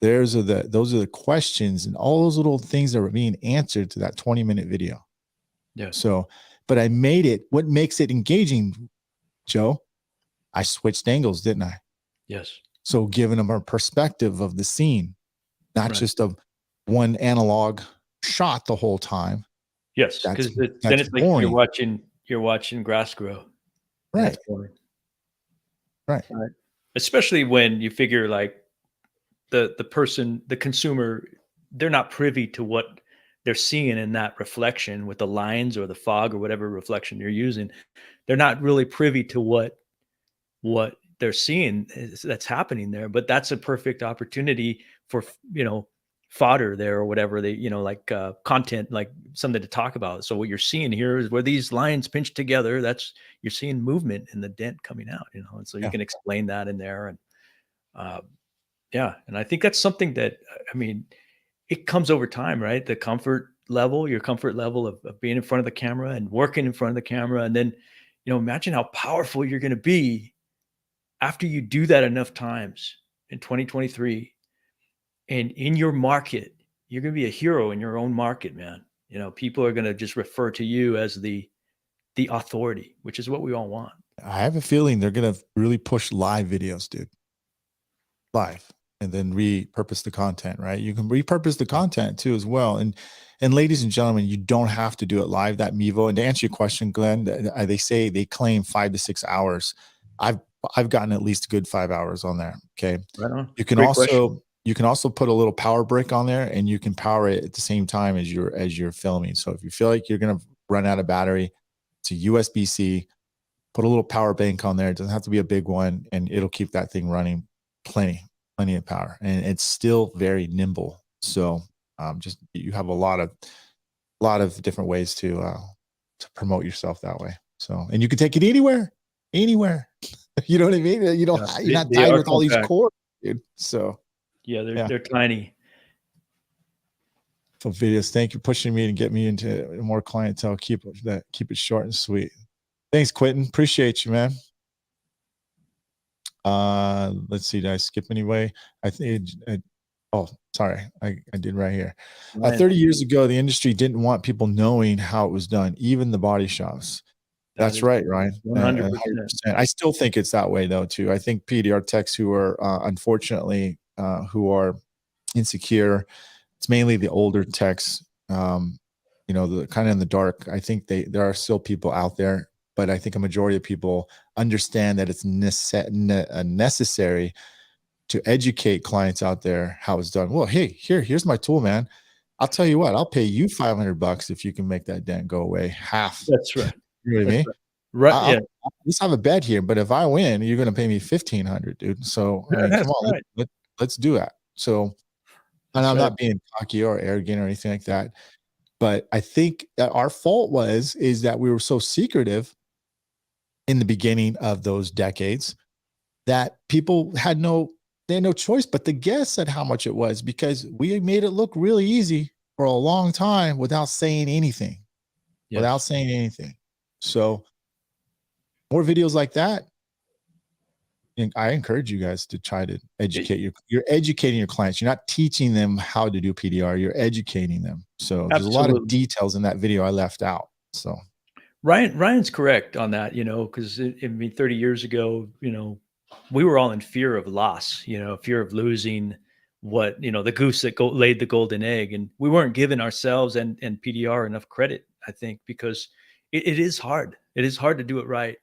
those are the questions and all those little things that were being answered to that 20-minute video. Yeah. So, but I made it, what makes it engaging, Joe? I switched angles, didn't I? Yes. So giving them a perspective of the scene, not just of one analog shot the whole time. Yes, because then it's like you're watching grass grow. Right. Right. Especially when you figure like the consumer, they're not privy to what they're seeing in that reflection with the lines or the fog or whatever reflection you're using. They're not really privy to what they're seeing that's happening there, but that's a perfect opportunity for, fodder there or whatever they, like content, like something to talk about. So what you're seeing here is where these lines pinch together, you're seeing movement in the dent coming out, and so you can explain that in there. And and I think that's something that, I mean, it comes over time, right? Your comfort level of being in front of the camera and working in front of the camera. And then, imagine how powerful you're going to be after you do that enough times in 2023. And in your market, you're going to be a hero in your own market, man. People are going to just refer to you as the authority, which is what we all want. I have a feeling they're going to really push live videos, dude. Live, and then repurpose the content, right? You can repurpose the content too as well. And ladies and gentlemen, you don't have to do it live, that Mevo. And to answer your question, Glenn, they claim 5 to 6 hours. I've gotten at least a good 5 hours on there. Okay. Right on. You can also put a little power brick on there and you can power it at the same time as you're filming. So if you feel like you're going to run out of battery, it's a USB-C, put a little power bank on there. It doesn't have to be a big one, and it'll keep that thing running plenty of power, and it's still very nimble. So just you have a lot of different ways to promote yourself that way. So, and you can take it anywhere. You know what I mean? You're not tied with all these cords, dude. So they're tiny. So videos, thank you for pushing me to get me into more clientele. Keep it short and sweet. Thanks, Quentin. Appreciate you, man. Let's see, did I skip anyway? I think sorry, I did right here. 30 years ago, the industry didn't want people knowing how it was done, even the body shops. That's right, Ryan. 100%. I still think it's that way though too. I think PDR techs who are unfortunately who are insecure, it's mainly the older techs, you know, the kind of in the dark. I think there are still people out there, but I think a majority of people understand that it's necessary to educate clients out there how it's done. Well, hey, here's my tool, man. I'll tell you what, I'll pay you $500 if you can make that dent go away half. That's right. You know what I That's mean? right. Right. Yeah. Let's have a bet here. But if I win, you're going to pay me 1,500, dude. So I mean, That's come on, right. let's do that. So, and That's I'm right. not being cocky or arrogant or anything like that, but I think that our fault is that we were so secretive in the beginning of those decades that people they had no choice but to guess at how much it was, because we made it look really easy for a long time without saying anything, Yes. So more videos like that. And I encourage you guys to try to educate you're educating your clients. You're not teaching them how to do PDR. You're educating them. So there's a lot of Absolutely. details in that video I left out. So Ryan's correct on that, because I mean, 30 years ago, we were all in fear of loss, fear of losing the goose that laid the golden egg. And we weren't giving ourselves and PDR enough credit, I think, because it is hard. It is hard to do it right.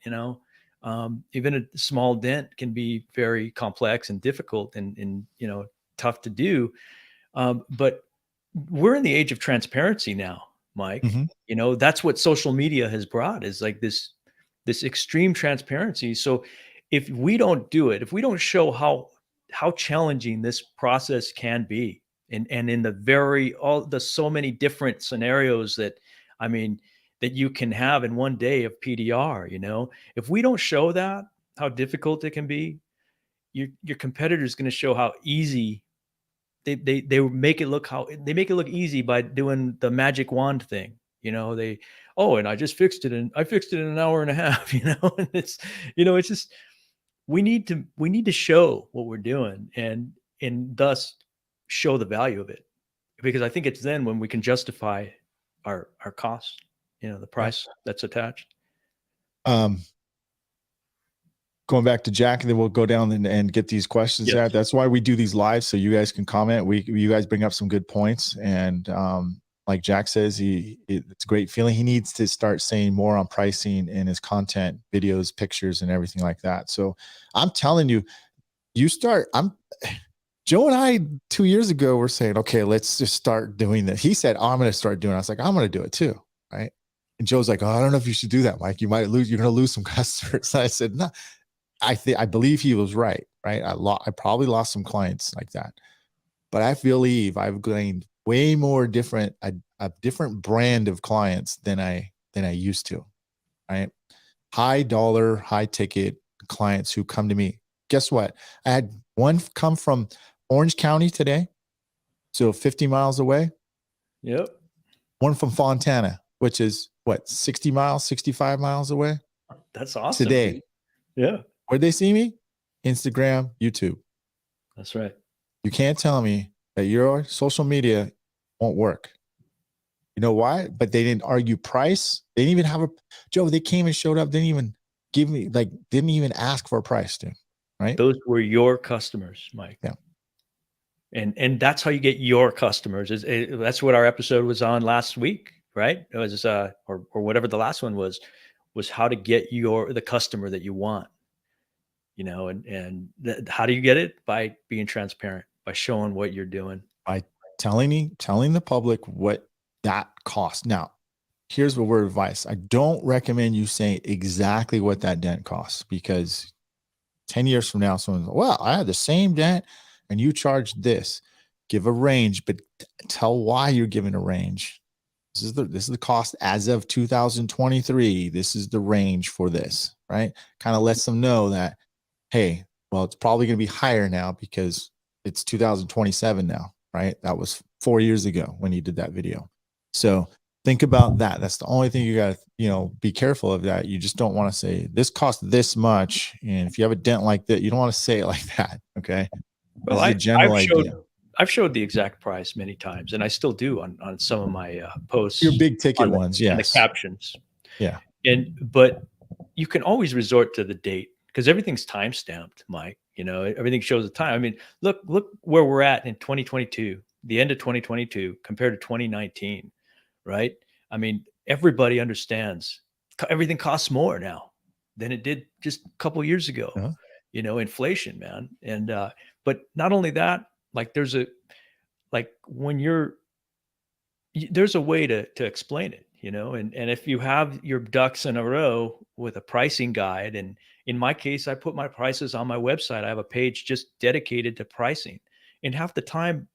Even a small dent can be very complex and difficult and tough to do. But we're in the age of transparency now, Mike. mhm. That's what social media has brought, is like this extreme transparency. So if we don't do it, if we don't show how challenging this process can be, and in the so many different scenarios that, I mean, that you can have in one day of PDR, if we don't show that, how difficult it can be, your competitor is going to show how easy they make it look, easy by doing the magic wand thing. And I just fixed it, and I fixed it in an hour and a half. And it's just, we need to show what we're doing, and thus show the value of it, because I think it's then when we can justify our costs, the Yeah. price that's attached. Going back to Jack, and then we'll go down and get these questions Yes. out. That's why we do these live, so you guys can comment. You guys bring up some good points, and like Jack says, it's a great feeling. He needs to start saying more on pricing in his content, videos, pictures, and everything like that. So I'm telling you, Joe and I 2 years ago were saying, okay, let's just start doing this. He said, I'm going to start doing it. I was like, I'm going to do it too, right? And Joe's like, oh, I don't know if you should do that, Mike. You're going to lose some customers. And I said, no. I believe he was right. I probably lost some clients like that, but I believe I've gained way more a different brand of clients than I used to. Right, high dollar, high ticket clients who come to me. Guess what? I had one come from Orange County today, so 50 miles away. Yep. One from Fontana, which is what, 60 miles, 65 miles away. That's awesome. Today. Dude. Yeah. Where'd they see me? Instagram, YouTube. That's right. You can't tell me that your social media won't work. You know why? But they didn't argue price. They didn't even have Joe, they came and showed up, didn't even didn't even ask for a price, dude. Right? Those were your customers, Mike. Yeah. And that's how you get your customers. That's what our episode was on last week, right? It was or whatever the last one was how to get the customer that you want. How do you get it? By being transparent, by showing what you're doing, by telling the public what that costs. Now, here's a word of advice. I don't recommend you saying exactly what that dent costs, because 10 years from now, someone's, well, I had the same dent and you charged this. Give a range, but tell why you're giving a range. This is the cost as of 2023. This is the range for this, right? Kind of lets them know that, hey, well, it's probably going to be higher now because it's 2027 now, right? That was 4 years ago when you did that video. So think about that. That's the only thing you got to, be careful of that. You just don't want to say this cost this much. And if you have a dent like that, you don't want to say it like that. Okay. Well, this is a general idea. I've showed the exact price many times, and I still do on some of my posts. Your big ticket ones, yes. And the captions. Yeah. But you can always resort to the date, because everything's time stamped, Mike. Everything shows the time. I mean, look where we're at in 2022, the end of 2022 compared to 2019, right? I mean, everybody understands everything costs more now than it did just a couple of years ago. Uh-huh. Inflation, man. And but not only that, like when you're there's a way to explain it, and if you have your ducks in a row with a pricing guide, and in my case, I put my prices on my website. I have a page just dedicated to pricing, and half the time,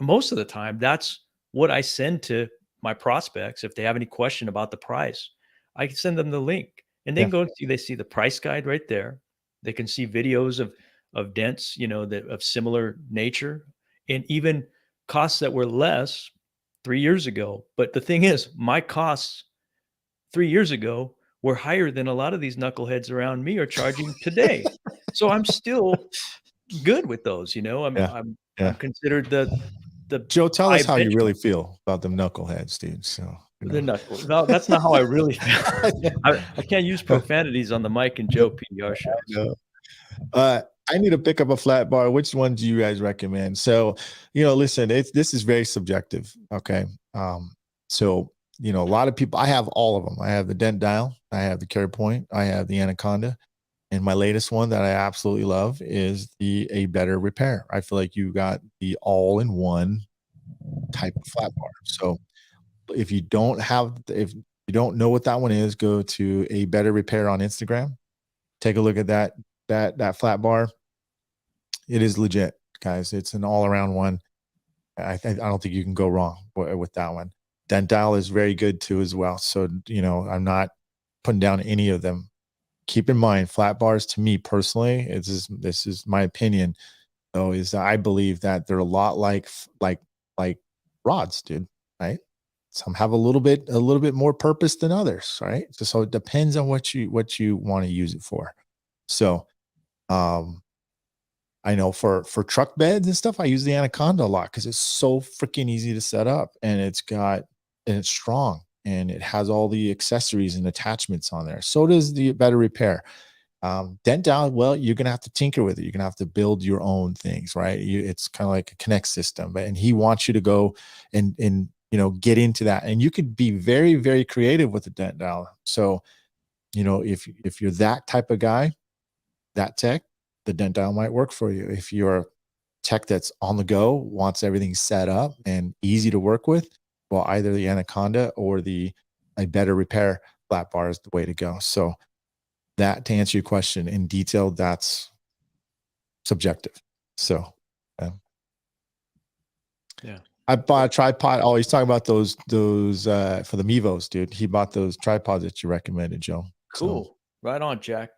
most of the time, that's what I send to my prospects if they have any question about the price. I can send them the link, and they Yeah. can go see. They see the price guide right there. They can see videos of dents, that of similar nature, and even costs that were less 3 years ago. But the thing is, my costs 3 years ago were higher than a lot of these knuckleheads around me are charging today. So I'm still good with those, I'm Yeah. I'm Yeah. I'm considered the Joe, tell high us how you really benchmark. feel about them knuckleheads, dude. So, The knuckle No, that's not how I really feel. I can't use I profanities on the Mike and Joe PDR shows. know. I need to pick up a flat bar. Which one do you guys recommend? So, listen, this is very subjective. Okay. So, a lot of people, I have all of them. I have the dent dial, I have the carry point, I have the anaconda. And my latest one that I absolutely love is the A Better Repair. I feel like you got the all-in-one type of flat bar. So if you don't know what that one is, go to A Better Repair on Instagram. Take a look at that flat bar. It is legit, guys. It's an all-around one. I don't think you can go wrong with that one. Dental is very good too as well. So, I'm not putting down any of them. Keep in mind, flat bars to me personally, this is my opinion, though, is that I believe that they're a lot like rods, dude, right? Some have a little bit more purpose than others, right? So it depends on what you want to use it for. So, I know for truck beds and stuff, I use the Anaconda a lot because it's so freaking easy to set up, and it's strong, and it has all the accessories and attachments on there. So does the Better Repair. Dent down, well, you're gonna have to tinker with it. You're gonna have to build your own things, right? It's kind of like a connect system, and he wants you to go and get into that. And you could be very, very creative with the dent dial. So, if you're that type of guy, that tech, the dent dial might work for you. If you're a tech that's on the go, wants everything set up and easy to work with, well, either the Anaconda or the A Better Repair flat bar is the way to go. So that, to answer your question in detail, that's subjective. So, Yeah. I bought a tripod. Oh, he's talking about those for the Mevos, dude. He bought those tripods that you recommended, Joe. Cool. So, Right on, Jack.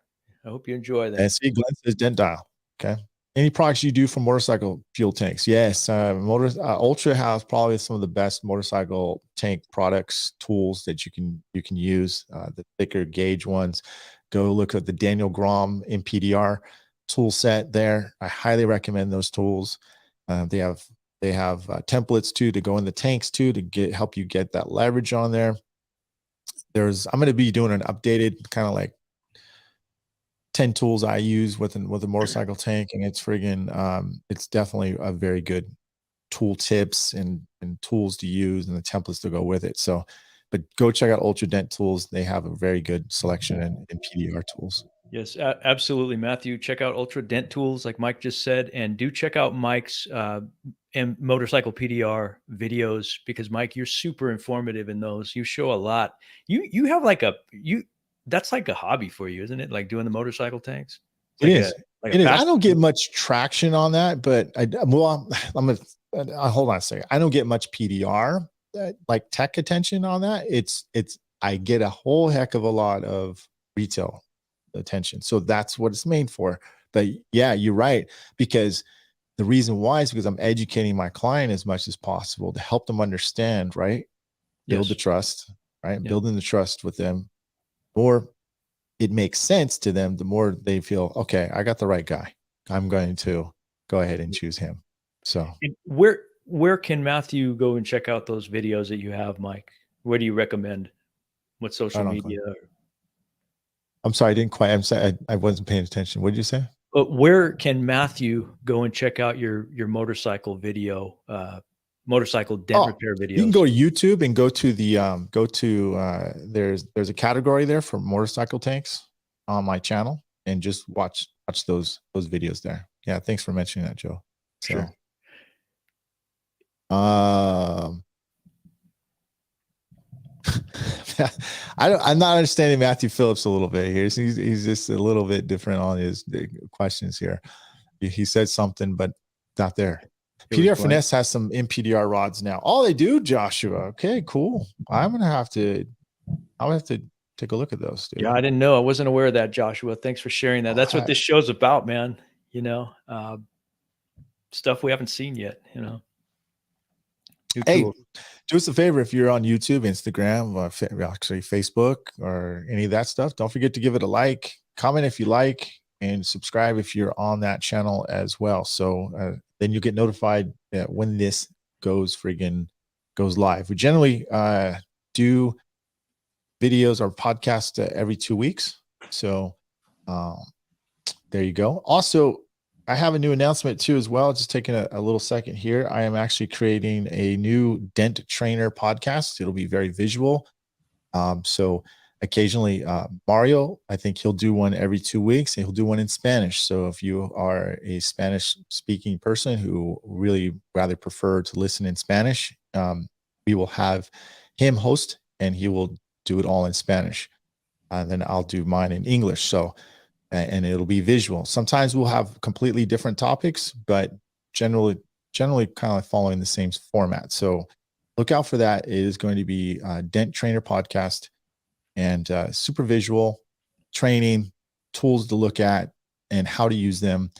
I hope you enjoy that. and see, Glenn says dent dial. Okay. Any products you do for motorcycle fuel tanks? Yes. Ultra has probably some of the best motorcycle tank products, tools that you can use. The thicker gauge ones. Go look at the Daniel Grom in PDR tool set there. I highly recommend those tools. They have templates too to go in the tanks too to help you get that leverage on there. I'm going to be doing an updated kind of like 10 tools I use with a motorcycle tank, and it's definitely a very good tool tips and tools to use and the templates to go with it. So, but go check out Ultra Dent Tools. They have a very good selection in PDR tools. Yes, absolutely, Matthew. Check out Ultra Dent Tools, like Mike just said, and do check out Mike's and motorcycle PDR videos, because Mike, you're super informative in those. You show a lot. You have that's like a hobby for you, isn't it? Like doing the motorcycle tanks. It's It like a is. like a It is. I passion. don't get much traction on that, but I'm gonna hold on a second. I don't get much PDR like tech attention on that. I get a whole heck of a lot of retail attention. So that's what it's made for. But yeah, you're right, because the reason why is because I'm educating my client as much as possible to help them understand, right? Build Yes. the trust, right? Yeah. Building the trust with them. Or it makes sense to them, the more they feel, okay, I got the right guy. I'm going to go ahead and choose him. So And where can Matthew go and check out those videos that you have, Mike? Where do you recommend? What social right on, Glenn. media? I'm sorry, I didn't quite. I'm sorry, I wasn't paying attention. What did you say? But where can Matthew go and check out your motorcycle video motorcycle dent Oh, repair you can videos. go to YouTube and go to the there's a category there for motorcycle tanks on my channel, and just watch those videos there. Yeah, thanks for mentioning that, Joe. So, Sure. um, I'm not understanding Matthew Phillips a little bit here. He's just a little bit different on his questions here. He said something, but not there. It was PDR blank. Finesse has some MPDR rods now. Oh, they do, Joshua. Okay, cool. I'll have to take a look at those, dude. Yeah, I didn't know. I wasn't aware of that, Joshua. Thanks for sharing that. That's what this show's about, man. You know, stuff we haven't seen yet, you know. New Hey, tools. do us a favor if you're on YouTube, Instagram, actually Facebook, or any of that stuff. Don't forget to give it a like, comment if you like, and subscribe if you're on that channel as well. So then you get notified when this goes live. We generally do videos or podcasts every 2 weeks. So um, there you go. Also, I have a new announcement too as well. Just taking a little second here. I am actually creating a new Dent Trainer podcast. It'll be very visual. So occasionally, Mario, I think he'll do one every 2 weeks, and he'll do one in Spanish. So if you are a Spanish speaking person who really rather prefer to listen in Spanish, we will have him host, and he will do it all in Spanish. And then I'll do mine in English. So and it'll be visual. Sometimes we'll have completely different topics, but generally kind of following the same format. So look out for that. It is going to be a Dent Trainer podcast, and super visual training, tools to look at, and how to use them.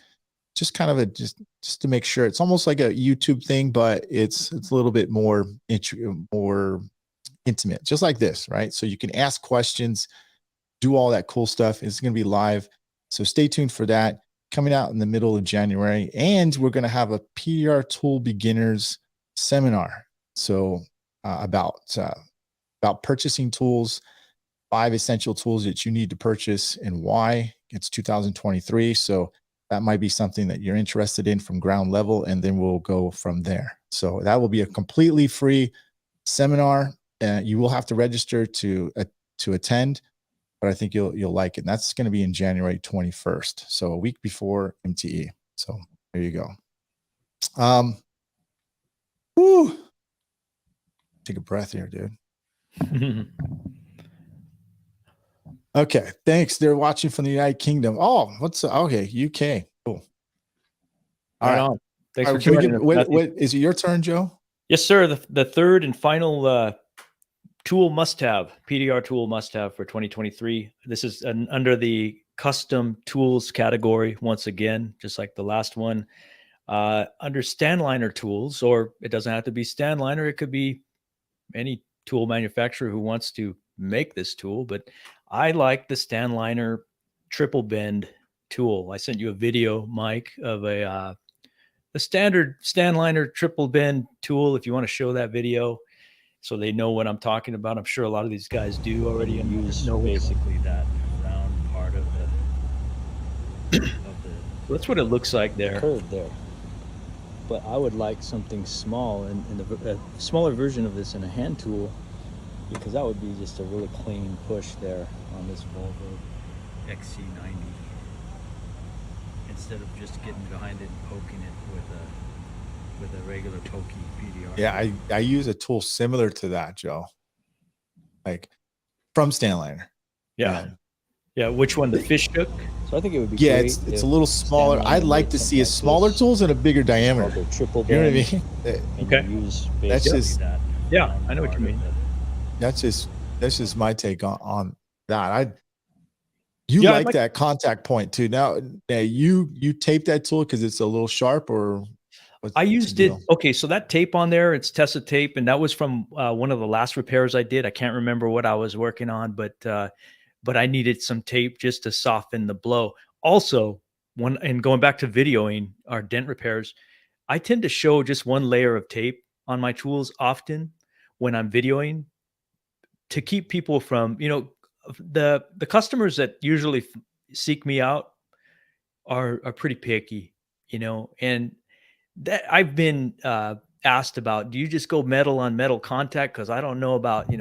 Just kind of just to make sure. It's almost like a YouTube thing, but it's a little bit more intimate, just like this, right? So you can ask questions, do all that cool stuff. It's going to be live. So stay tuned for that, coming out in the middle of January. And we're going to have a PDR tool beginners seminar. So about purchasing tools, 5 essential tools that you need to purchase and why. It's 2023. So that might be something that you're interested in from ground level, and then we'll go from there. So that will be a completely free seminar. You will have to register to attend, but I think you'll like it. And that's going to be in January 21st, so a week before MTE. So there you go. Whew. Take a breath here, dude. Okay, thanks. They're watching from the United Kingdom. Oh, okay? UK. Cool. All right. On. Thanks for joining. What is it your turn, Joe? Yes, sir. The third and final tool must-have, PDR tool must-have for 2023. This is under the custom tools category once again, just like the last one. Under Stanliner tools, or it doesn't have to be Stanliner, it could be any tool manufacturer who wants to make this tool, but I like the Stanliner triple bend tool. I sent you a video, Mike, of a standard Stanliner triple bend tool. If you want to show that video so they know what I'm talking about. I'm sure a lot of these guys do already and use basically that round part of the so that's what it looks like there. Curve there. But I would like something small and a smaller version of this in a hand tool, because that would be just a really clean push there on this Volvo XC90, instead of just getting behind it and poking it with a regular pokey PDR. Yeah, I use a tool similar to that, Joe. Like from Stanliner. Yeah. Which one? The fish hook? So I think it would be great. It's a little smaller. I'd like to see a smaller tools and a bigger diameter. Triple you know what I mean? Okay. That's just that. Yeah, I know what you mean. That's just my take on that. You like that contact point too. Now you tape that tool because it's a little sharp, or I used it. Okay, so that tape on there, it's Tessa tape, and that was from one of the last repairs I did. I can't remember what I was working on, but I needed some tape just to soften the blow. Also, and going back to videoing our dent repairs, I tend to show just one layer of tape on my tools often when I'm videoing to keep people from, the customers that usually seek me out are pretty picky, and that I've been asked about, do you just go metal on metal contact? Because I don't know about,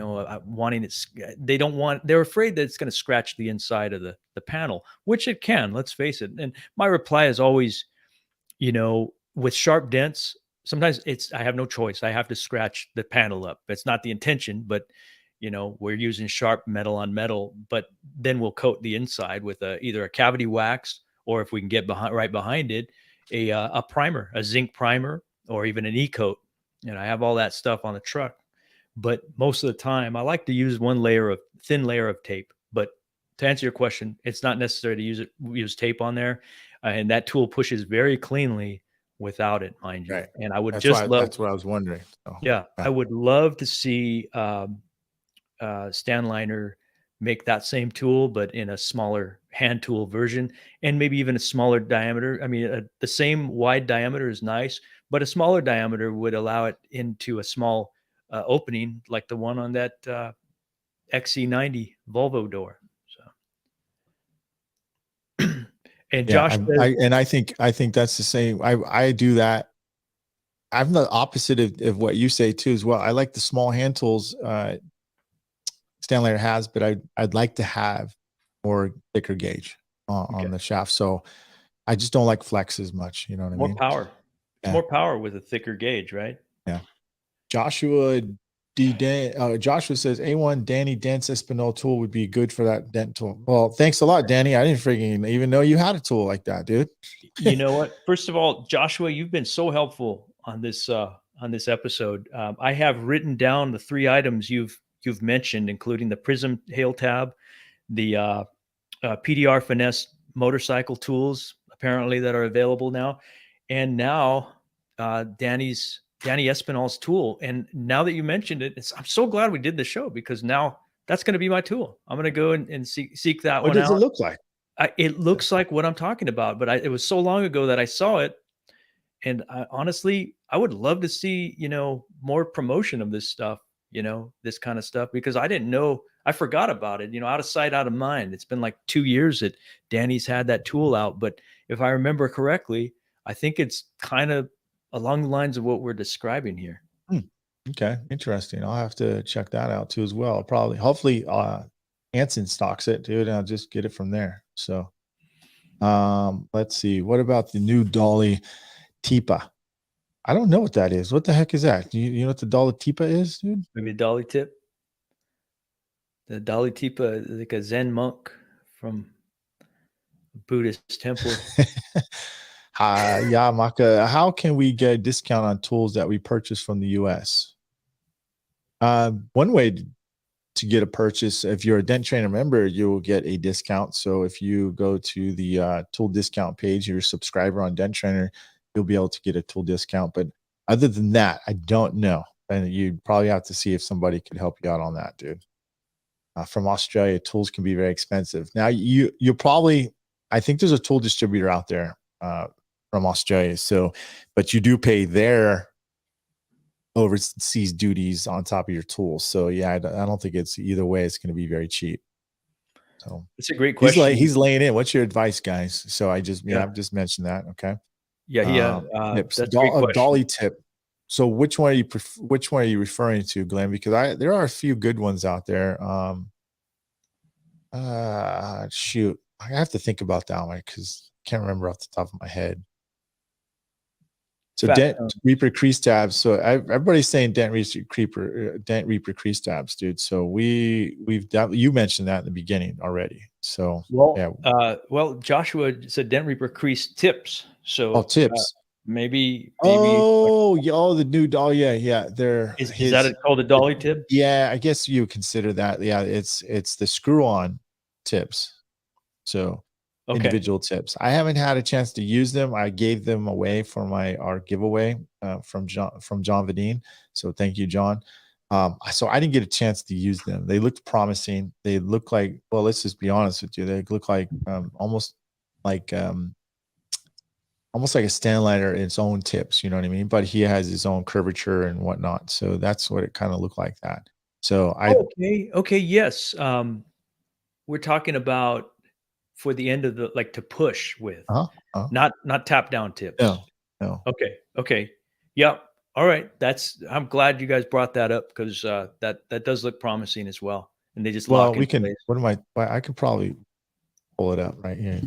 wanting it. They're afraid that it's going to scratch the inside of the panel, which it can, let's face it. And my reply is always, with sharp dents, sometimes I have no choice. I have to scratch the panel up. It's not the intention, but we're using sharp metal on metal, but then we'll coat the inside with either a cavity wax, or if we can get right behind it, a primer, a zinc primer, or even an e-coat. And I have all that stuff on the truck. But most of the time, I like to use thin layer of tape. But to answer your question, it's not necessary to use tape on there, and that tool pushes very cleanly without it, mind you. Right. And I would That's just love, that's what I was wondering. So, yeah, I would love to see Stanliner make that same tool, but in a smaller hand tool version, and maybe even a smaller diameter. I mean, the same wide diameter is nice, but a smaller diameter would allow it into a small opening, like the one on that XC90 Volvo door. So, and yeah, Josh says, I think that's the same. I do that. I'm the opposite of what you say too as well. I like the small hand tools Stanley has, but I'd like to have more thicker gauge on the shaft. So I just don't like flex as much. You know what I more mean? power. It's Yeah. more power with a thicker gauge, right? Yeah. Joshua Joshua says A1 Danny Dent's Espinal tool would be good for that dent tool. Well, thanks a lot, Danny. I didn't freaking even know you had a tool like that, dude. You know what? First of all, Joshua, you've been so helpful on this episode. I have written down the 3 items you've mentioned, including the Prism Hail Tab, the PDR Finesse motorcycle tools, apparently, that are available now, and now Danny Espinal's tool. And now that you mentioned it, I'm so glad we did the show, because now that's going to be my tool. I'm going to go and seek that one out. What does it look like? It looks like what I'm talking about, but it was so long ago that I saw it. And honestly, I would love to see, more promotion of this stuff, this kind of stuff, because I didn't know, I forgot about it, out of sight, out of mind. It's been like 2 years that Danny's had that tool out. But if I remember correctly, I think it's kind of along the lines of what we're describing here. Okay. Interesting. I'll have to check that out too as well. Hopefully, Anson stocks it, dude, and I'll just get it from there. So, let's see. What about the new Dolly Tipa? I don't know what that is. What the heck is that? You know what the Dolly Tipa is, dude? Maybe a Dolly tip. The Dolly Tipa is like a Zen monk from a Buddhist temple. Yeah, Maka. How can we get a discount on tools that we purchase from the US? One way to get a purchase, if you're a Dent Trainer member, you will get a discount. So if you go to the tool discount page, you're a subscriber on Dent Trainer, you'll be able to get a tool discount. But other than that, I don't know. And you'd probably have to see if somebody could help you out on that, dude. From Australia, tools can be very expensive. Now you'll probably, I think there's a tool distributor out there from Australia. So, but you do pay their overseas duties on top of your tools. So yeah, I don't think it's either way. It's going to be very cheap. So it's a great question. He's laying in. What's your advice, guys? So I've just mentioned that. Okay. Yeah. Tips. That's a great question. Dolly tip. So which one are you referring to, Glenn? Because there are a few good ones out there. Shoot, I have to think about that one because I can't remember off the top of my head. So Dent Reaper crease tabs. So everybody's saying Dent Reaper crease tabs, dude. So you mentioned that in the beginning already. So well, Joshua said Dent Reaper crease tips. So tips. Maybe. The new doll. Yeah. Is that called a dolly tip? Yeah, I guess you consider that. Yeah, it's the screw-on tips. So individual tips. I haven't had a chance to use them. I gave them away for our giveaway from John Vadine. So thank you, John. So I didn't get a chance to use them. They looked promising. They look like, well, let's just be honest with you. They look like almost like a Stanliner in its own tips, you know what I mean? But he has his own curvature and whatnot. So that's what it kind of looked like that. So okay, yes. We're talking about for the end of to push with, not tap down tips. No. Okay. Yep. All right, I'm glad you guys brought that up because that does look promising as well, and they just Well, lock we in can. place. What am I could probably pull it up right here.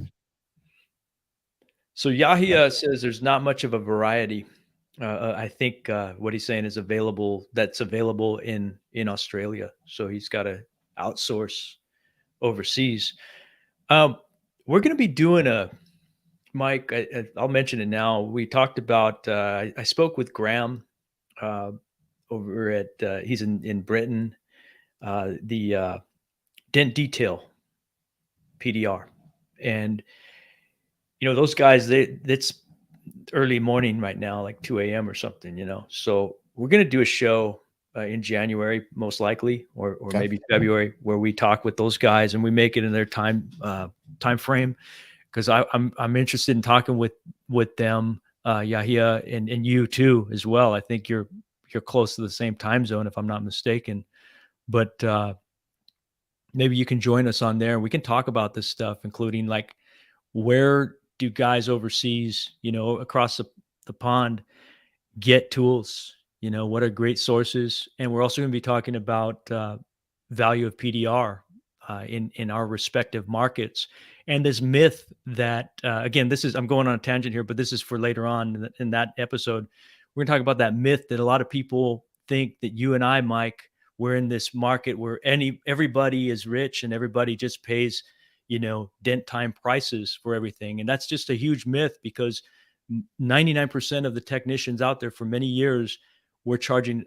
So Yahya says there's not much of a variety. I think what he's saying is that's available in Australia. So he's got to outsource overseas. We're going to be doing Mike. I'll mention it now. We talked about. I spoke with Graham over at. He's in Britain. The Dent Detail PDR, and those guys. It's early morning right now, like 2 a.m. or something. So we're going to do a show in January, most likely, or Okay. maybe February, where we talk with those guys and we make it in their time frame. Because I'm interested in talking with them, Yahya, and you too as well. I think you're close to the same time zone, if I'm not mistaken. But maybe you can join us on there. We can talk about this stuff, including like where do guys overseas, across the pond, get tools? What are great sources? And we're also going to be talking about value of PDR in our respective markets. And this myth that, again, I'm going on a tangent here, but this is for later on in that episode. We're going to talk about that myth that a lot of people think that you and I, Mike, we're in this market where everybody is rich and everybody just pays, dent time prices for everything. And that's just a huge myth, because 99% of the technicians out there for many years were charging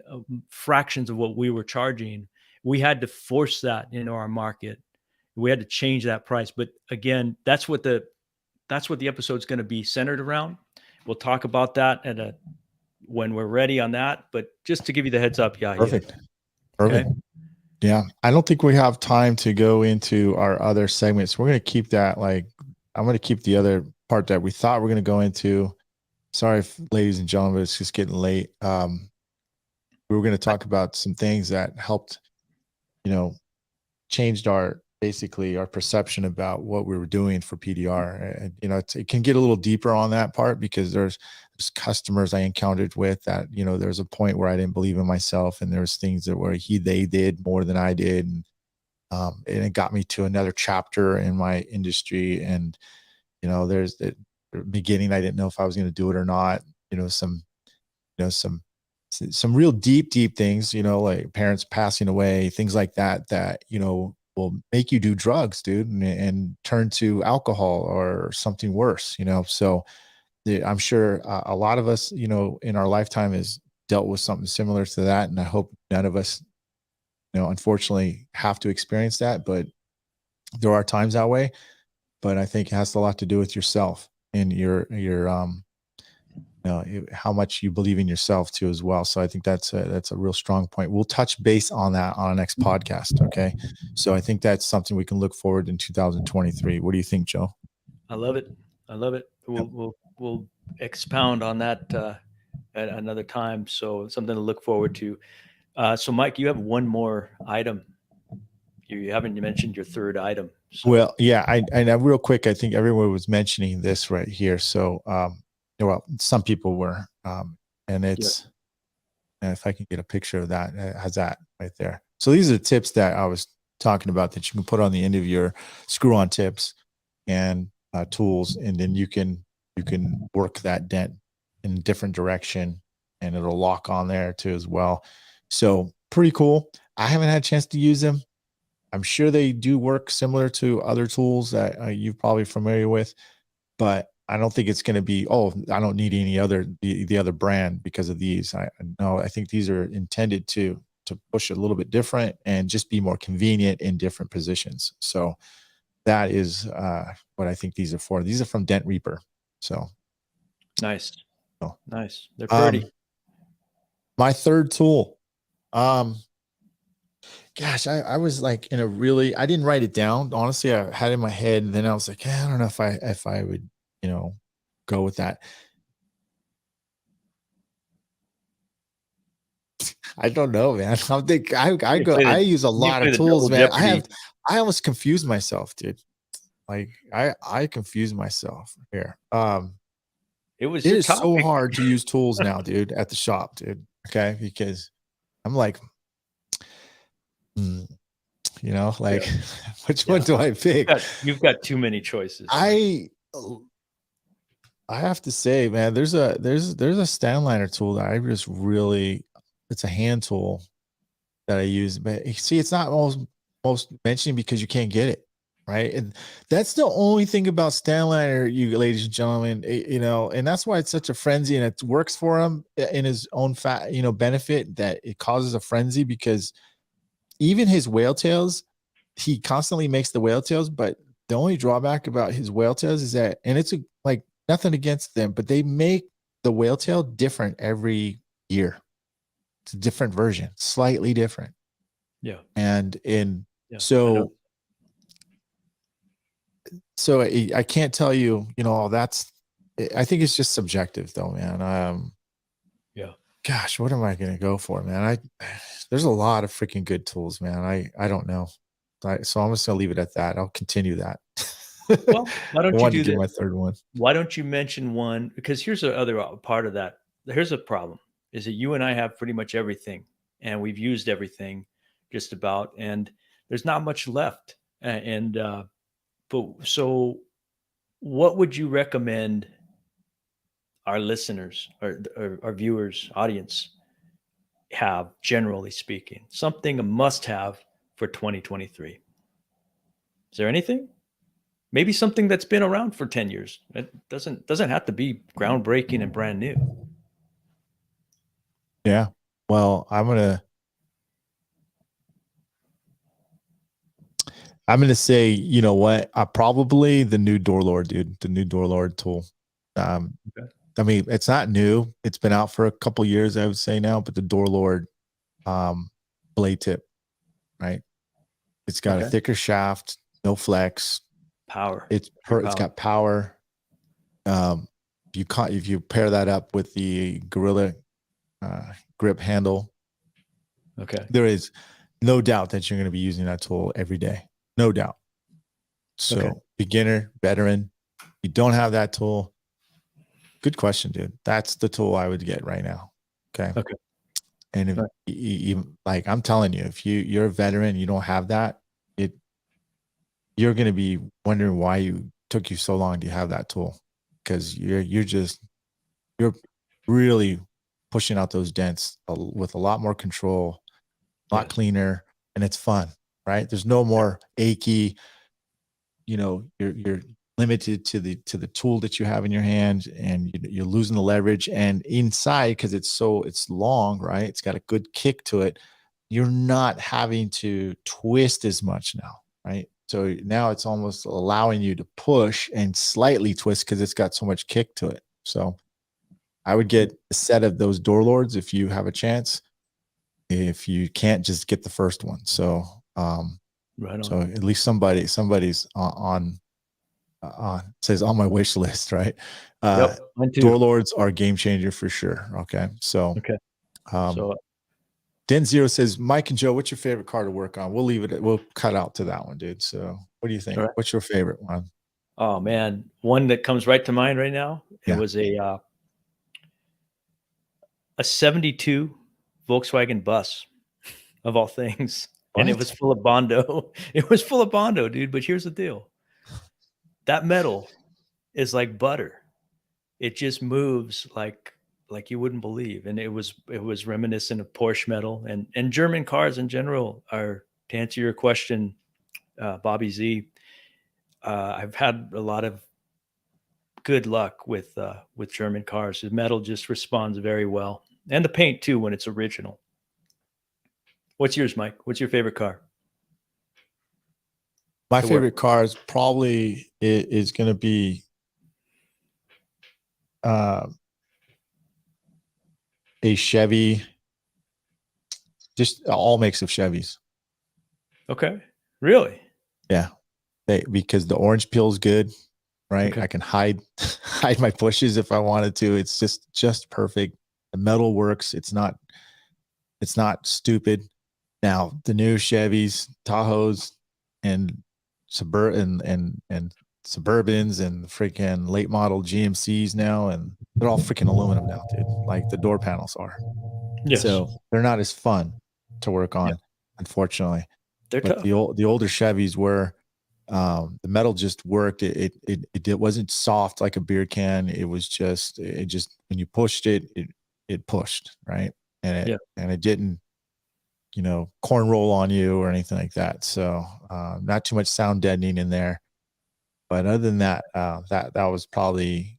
fractions of what we were charging. We had to force that into our market. We had to change that price. But again, that's what the episode's going to be centered around. We'll talk about that when we're ready on that. But just to give you the heads up, yeah. Perfect. Okay. Yeah. I don't think we have time to go into our other segments. We're going to keep that. I'm going to keep the other part that we thought we're going to go into. Sorry, ladies and gentlemen, but it's just getting late. We were going to talk about some things that helped, changed basically our perception about what we were doing for PDR. And, it can get a little deeper on that part, because there's customers I encountered with that, there's a point where I didn't believe in myself, and there was things they did more than I did. And it got me to another chapter in my industry. And, there's the beginning, I didn't know if I was going to do it or not. Some real deep things, like parents passing away, things like that, will make you do drugs, dude, and turn to alcohol or something worse, So I'm sure a lot of us, in our lifetime has dealt with something similar to that. And I hope none of us, unfortunately have to experience that, but there are times that way. But I think it has a lot to do with yourself and your how much you believe in yourself too as well. So I think that's a real strong point. We'll touch base on that on our next podcast. Okay. So I think that's something we can look forward in 2023. What do you think, Joe? I love it. We'll expound on that at another time. So something to look forward to. So Mike, you have one more item. You haven't mentioned your third item. So. Well, yeah, I real quick, I think everyone was mentioning this right here. So, well, some people were, and it's, and if I can get a picture of that, it has that right there. So these are the tips that I was talking about that you can put on the end of your screw-on tips and tools, and then you can work that dent in a different direction, and it'll lock on there too as well. So pretty cool. I haven't had a chance to use them. I'm sure they do work similar to other tools that you're probably familiar with, but I don't think it's going to be, I don't need any other, the other brand because of these. I think these are intended to push a little bit different and just be more convenient in different positions. So that is what I think these are for. These are from Dent Reaper. So nice. Nice. They're pretty. My third tool. Gosh, I was like I didn't write it down. Honestly, I had it in my head, and then I was like, I don't know if I would, go with that. I don't know, man. I use a lot of tools, man. I almost confused myself, dude. Like I confused myself here. It was It your is so topic. hard to use tools now, dude, at the shop, dude. Okay, because I'm like, hmm, like, Yeah. which one Yeah. do I pick? You've got too many choices. Mike. I have to say, man, there's a Stanliner tool that I just really, it's a hand tool that I use, but see, it's not most mentioned because you can't get it, right? And that's the only thing about Stanliner, you ladies and gentlemen, and that's why it's such a frenzy, and it works for him in his own benefit, that it causes a frenzy, because even his whale tails, he constantly makes the whale tails, but the only drawback about his whale tails is that, and it's like nothing against them, but they make the whale tail different every year. It's a different version, slightly different. Yeah. And Yeah. so I can't tell you, I think it's just subjective though, man. Yeah. Gosh, what am I going to go for, man? There's a lot of freaking good tools, man. I don't know. So I'm just going to leave it at that. I'll continue that. Well, why don't I you wanted do to give this? my third one. Why don't you mention one? Because here's the other part of that. Here's a problem: is that you and I have pretty much everything, and we've used everything, just about, and there's not much left. But so, what would you recommend our listeners or our viewers, audience, have, generally speaking? Something a must-have for 2023. Is there anything? Maybe something that's been around for 10 years. It doesn't have to be groundbreaking and brand new. Yeah. Well, I'm gonna say, you know what? Probably the new Door Lord, dude. The new Door Lord tool. Okay. I mean, it's not new. It's been out for a couple years, I would say now. But the Door Lord blade tip, right? It's got a Okay. thicker shaft, no flex. Power. It's got power. If you pair that up with the Gorilla grip handle, Okay. there is no doubt that you're going to be using that tool every day. No doubt. So Okay. beginner, veteran, you don't have that tool. Good question, dude. That's the tool I would get right now. Okay. Okay. And if you, like, I'm telling you, if you're a veteran, you don't have that, you're going to be wondering why you took you so long to have that tool, because you're really pushing out those dents with a lot more control, a lot cleaner, and it's fun, right? There's no more achy, you're limited to the tool that you have in your hand, and you're losing the leverage. And inside, because it's long, right? It's got a good kick to it. You're not having to twist as much now, right? So now it's almost allowing you to push and slightly twist because it's got so much kick to it. So I would get a set of those Door Lords if you have a chance. If you can't, just get the first one. So, right on. So at least somebody's on says on my wish list, right? Yep, mine too. Door Lords are a game changer for sure. Okay, so Okay. So Den Zero says, Mike and Joe, what's your favorite car to work on? We'll leave it. We'll cut out to that one, dude. So what do you think? All right. What's your favorite one? Oh man, one that comes right to mind right now. It Yeah. was a 72 Volkswagen bus, of all things. And it What? was full of Bondo. It was full of Bondo, dude. But here's the deal. That metal is like butter. It just moves like you wouldn't believe. And it was reminiscent of Porsche metal, and German cars in general are, to answer your question, Bobby Z. I've had a lot of good luck with German cars. The metal just responds very well, and the paint too when it's original. What's yours, Mike? What's your favorite car? My favorite car is probably is going to be a Chevy. Just all makes of Chevys. Okay, really? Yeah, because the orange peel is good, right? Okay. I can hide my bushes if I wanted to. It's just perfect. The metal works. It's not stupid. Now the new Chevys, Tahoes, and Suburbans and freaking late model GMCs now, and they're all freaking aluminum now, dude. Like the door panels are. Yes. So they're not as fun to work on, Yeah. unfortunately. They're But tough. the older Chevys were, the metal just worked. It wasn't soft like a beer can. It was just, when you pushed it, it pushed, right? And it didn't, corn roll on you or anything like that. So not too much sound deadening in there. But other than that, that was probably,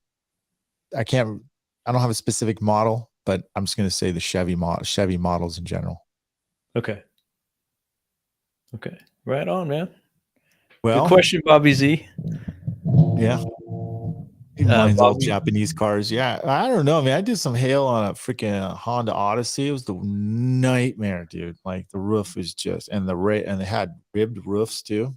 I don't have a specific model, but I'm just going to say the Chevy models in general. Okay. Right on, man. Well, good question, Bobby Z. Yeah. Mine's all Bobby, Japanese cars. Yeah. I don't know, man. I did some hail on a freaking Honda Odyssey. It was the nightmare, dude. Like the roof was just, and they had ribbed roofs too.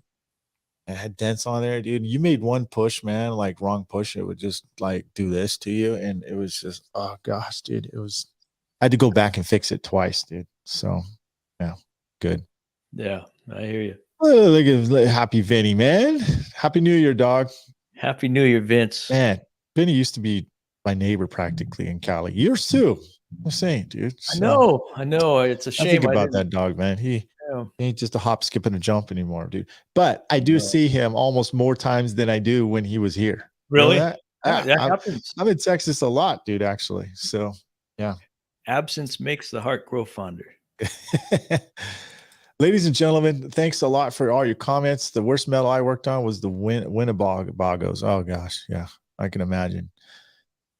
It had dents on there, dude. You made one push, man, like wrong push. It would just like do this to you. And it was just, oh gosh, dude. I had to go back and fix it twice, dude. So yeah, good. Yeah, I hear you. Oh, look at happy Vinny, man. Happy New Year, dog. Happy New Year, Vince. Man, Vinny used to be my neighbor practically in Cali. Yours too. I'm saying, dude. So, I know. It's a shame. I think about that dog, man. He ain't just a hop, skip, and a jump anymore, dude. But I do see him almost more times than I do when he was here. Really? You know that? That happens. I'm in Texas a lot, dude, actually. So, yeah. Absence makes the heart grow fonder. Ladies and gentlemen, thanks a lot for all your comments. The worst metal I worked on was the Winnebagos. Oh gosh, yeah, I can imagine.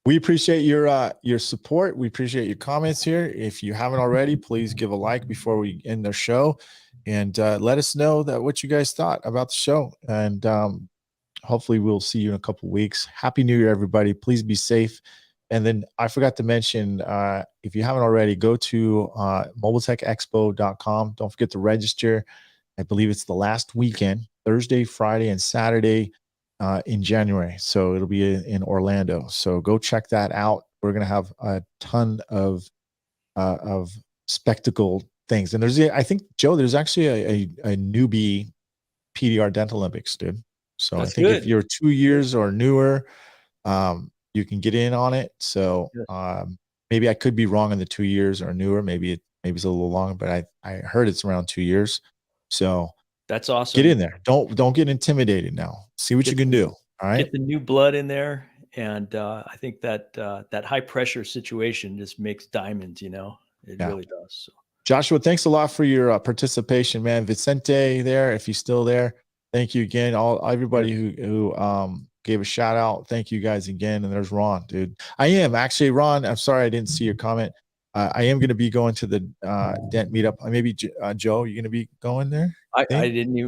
We appreciate your support. We appreciate your comments here. If you haven't already, please give a like before we end the show, and let us know what you guys thought about the show. And hopefully, we'll see you in a couple weeks. Happy New Year, everybody! Please be safe. And then I forgot to mention, if you haven't already, go to mobiletechexpo.com. Don't forget to register. I believe it's the last weekend, Thursday, Friday, and Saturday in January. So it'll be in Orlando. So go check that out. We're going to have a ton of spectacle things. And I think, Joe, there's actually a newbie PDR Dental Olympics, dude. So That's I think good. if you're 2 years or newer, you can get in on it. So maybe I could be wrong on the 2 years or newer. Maybe it's a little long, but I heard it's around 2 years. So that's awesome. Get in there. Don't get intimidated now. See what you can do. All right. Get the new blood in there. And I think that that high pressure situation just makes diamonds, It really does. So. Joshua, thanks a lot for your participation, man. Vicente there, if he's still there. Thank you again. Everybody who gave a shout out. Thank you guys again. And there's Ron, dude. I am actually, Ron, I'm sorry I didn't see your comment. I am going to be going to the Dent meetup. Maybe Joe, you're going to be going there? I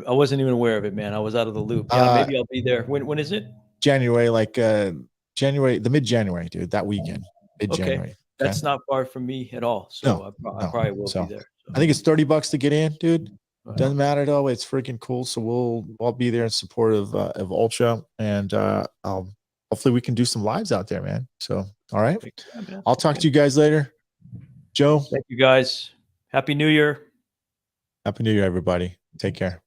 wasn't even aware of it, man. I was out of the loop. Yeah, maybe I'll be there. When is it? January, the mid-January, dude, that weekend. Mid-January. Okay. That's not far from me at all. So I probably will be there. So. I think it's $30 to get in, dude. Doesn't matter though. It's freaking cool. So I'll be there in support of Ultra, and hopefully we can do some lives out there, man. So all right, I'll talk to you guys later. Joe, thank you guys. Happy New Year. Happy New Year, everybody. Take care.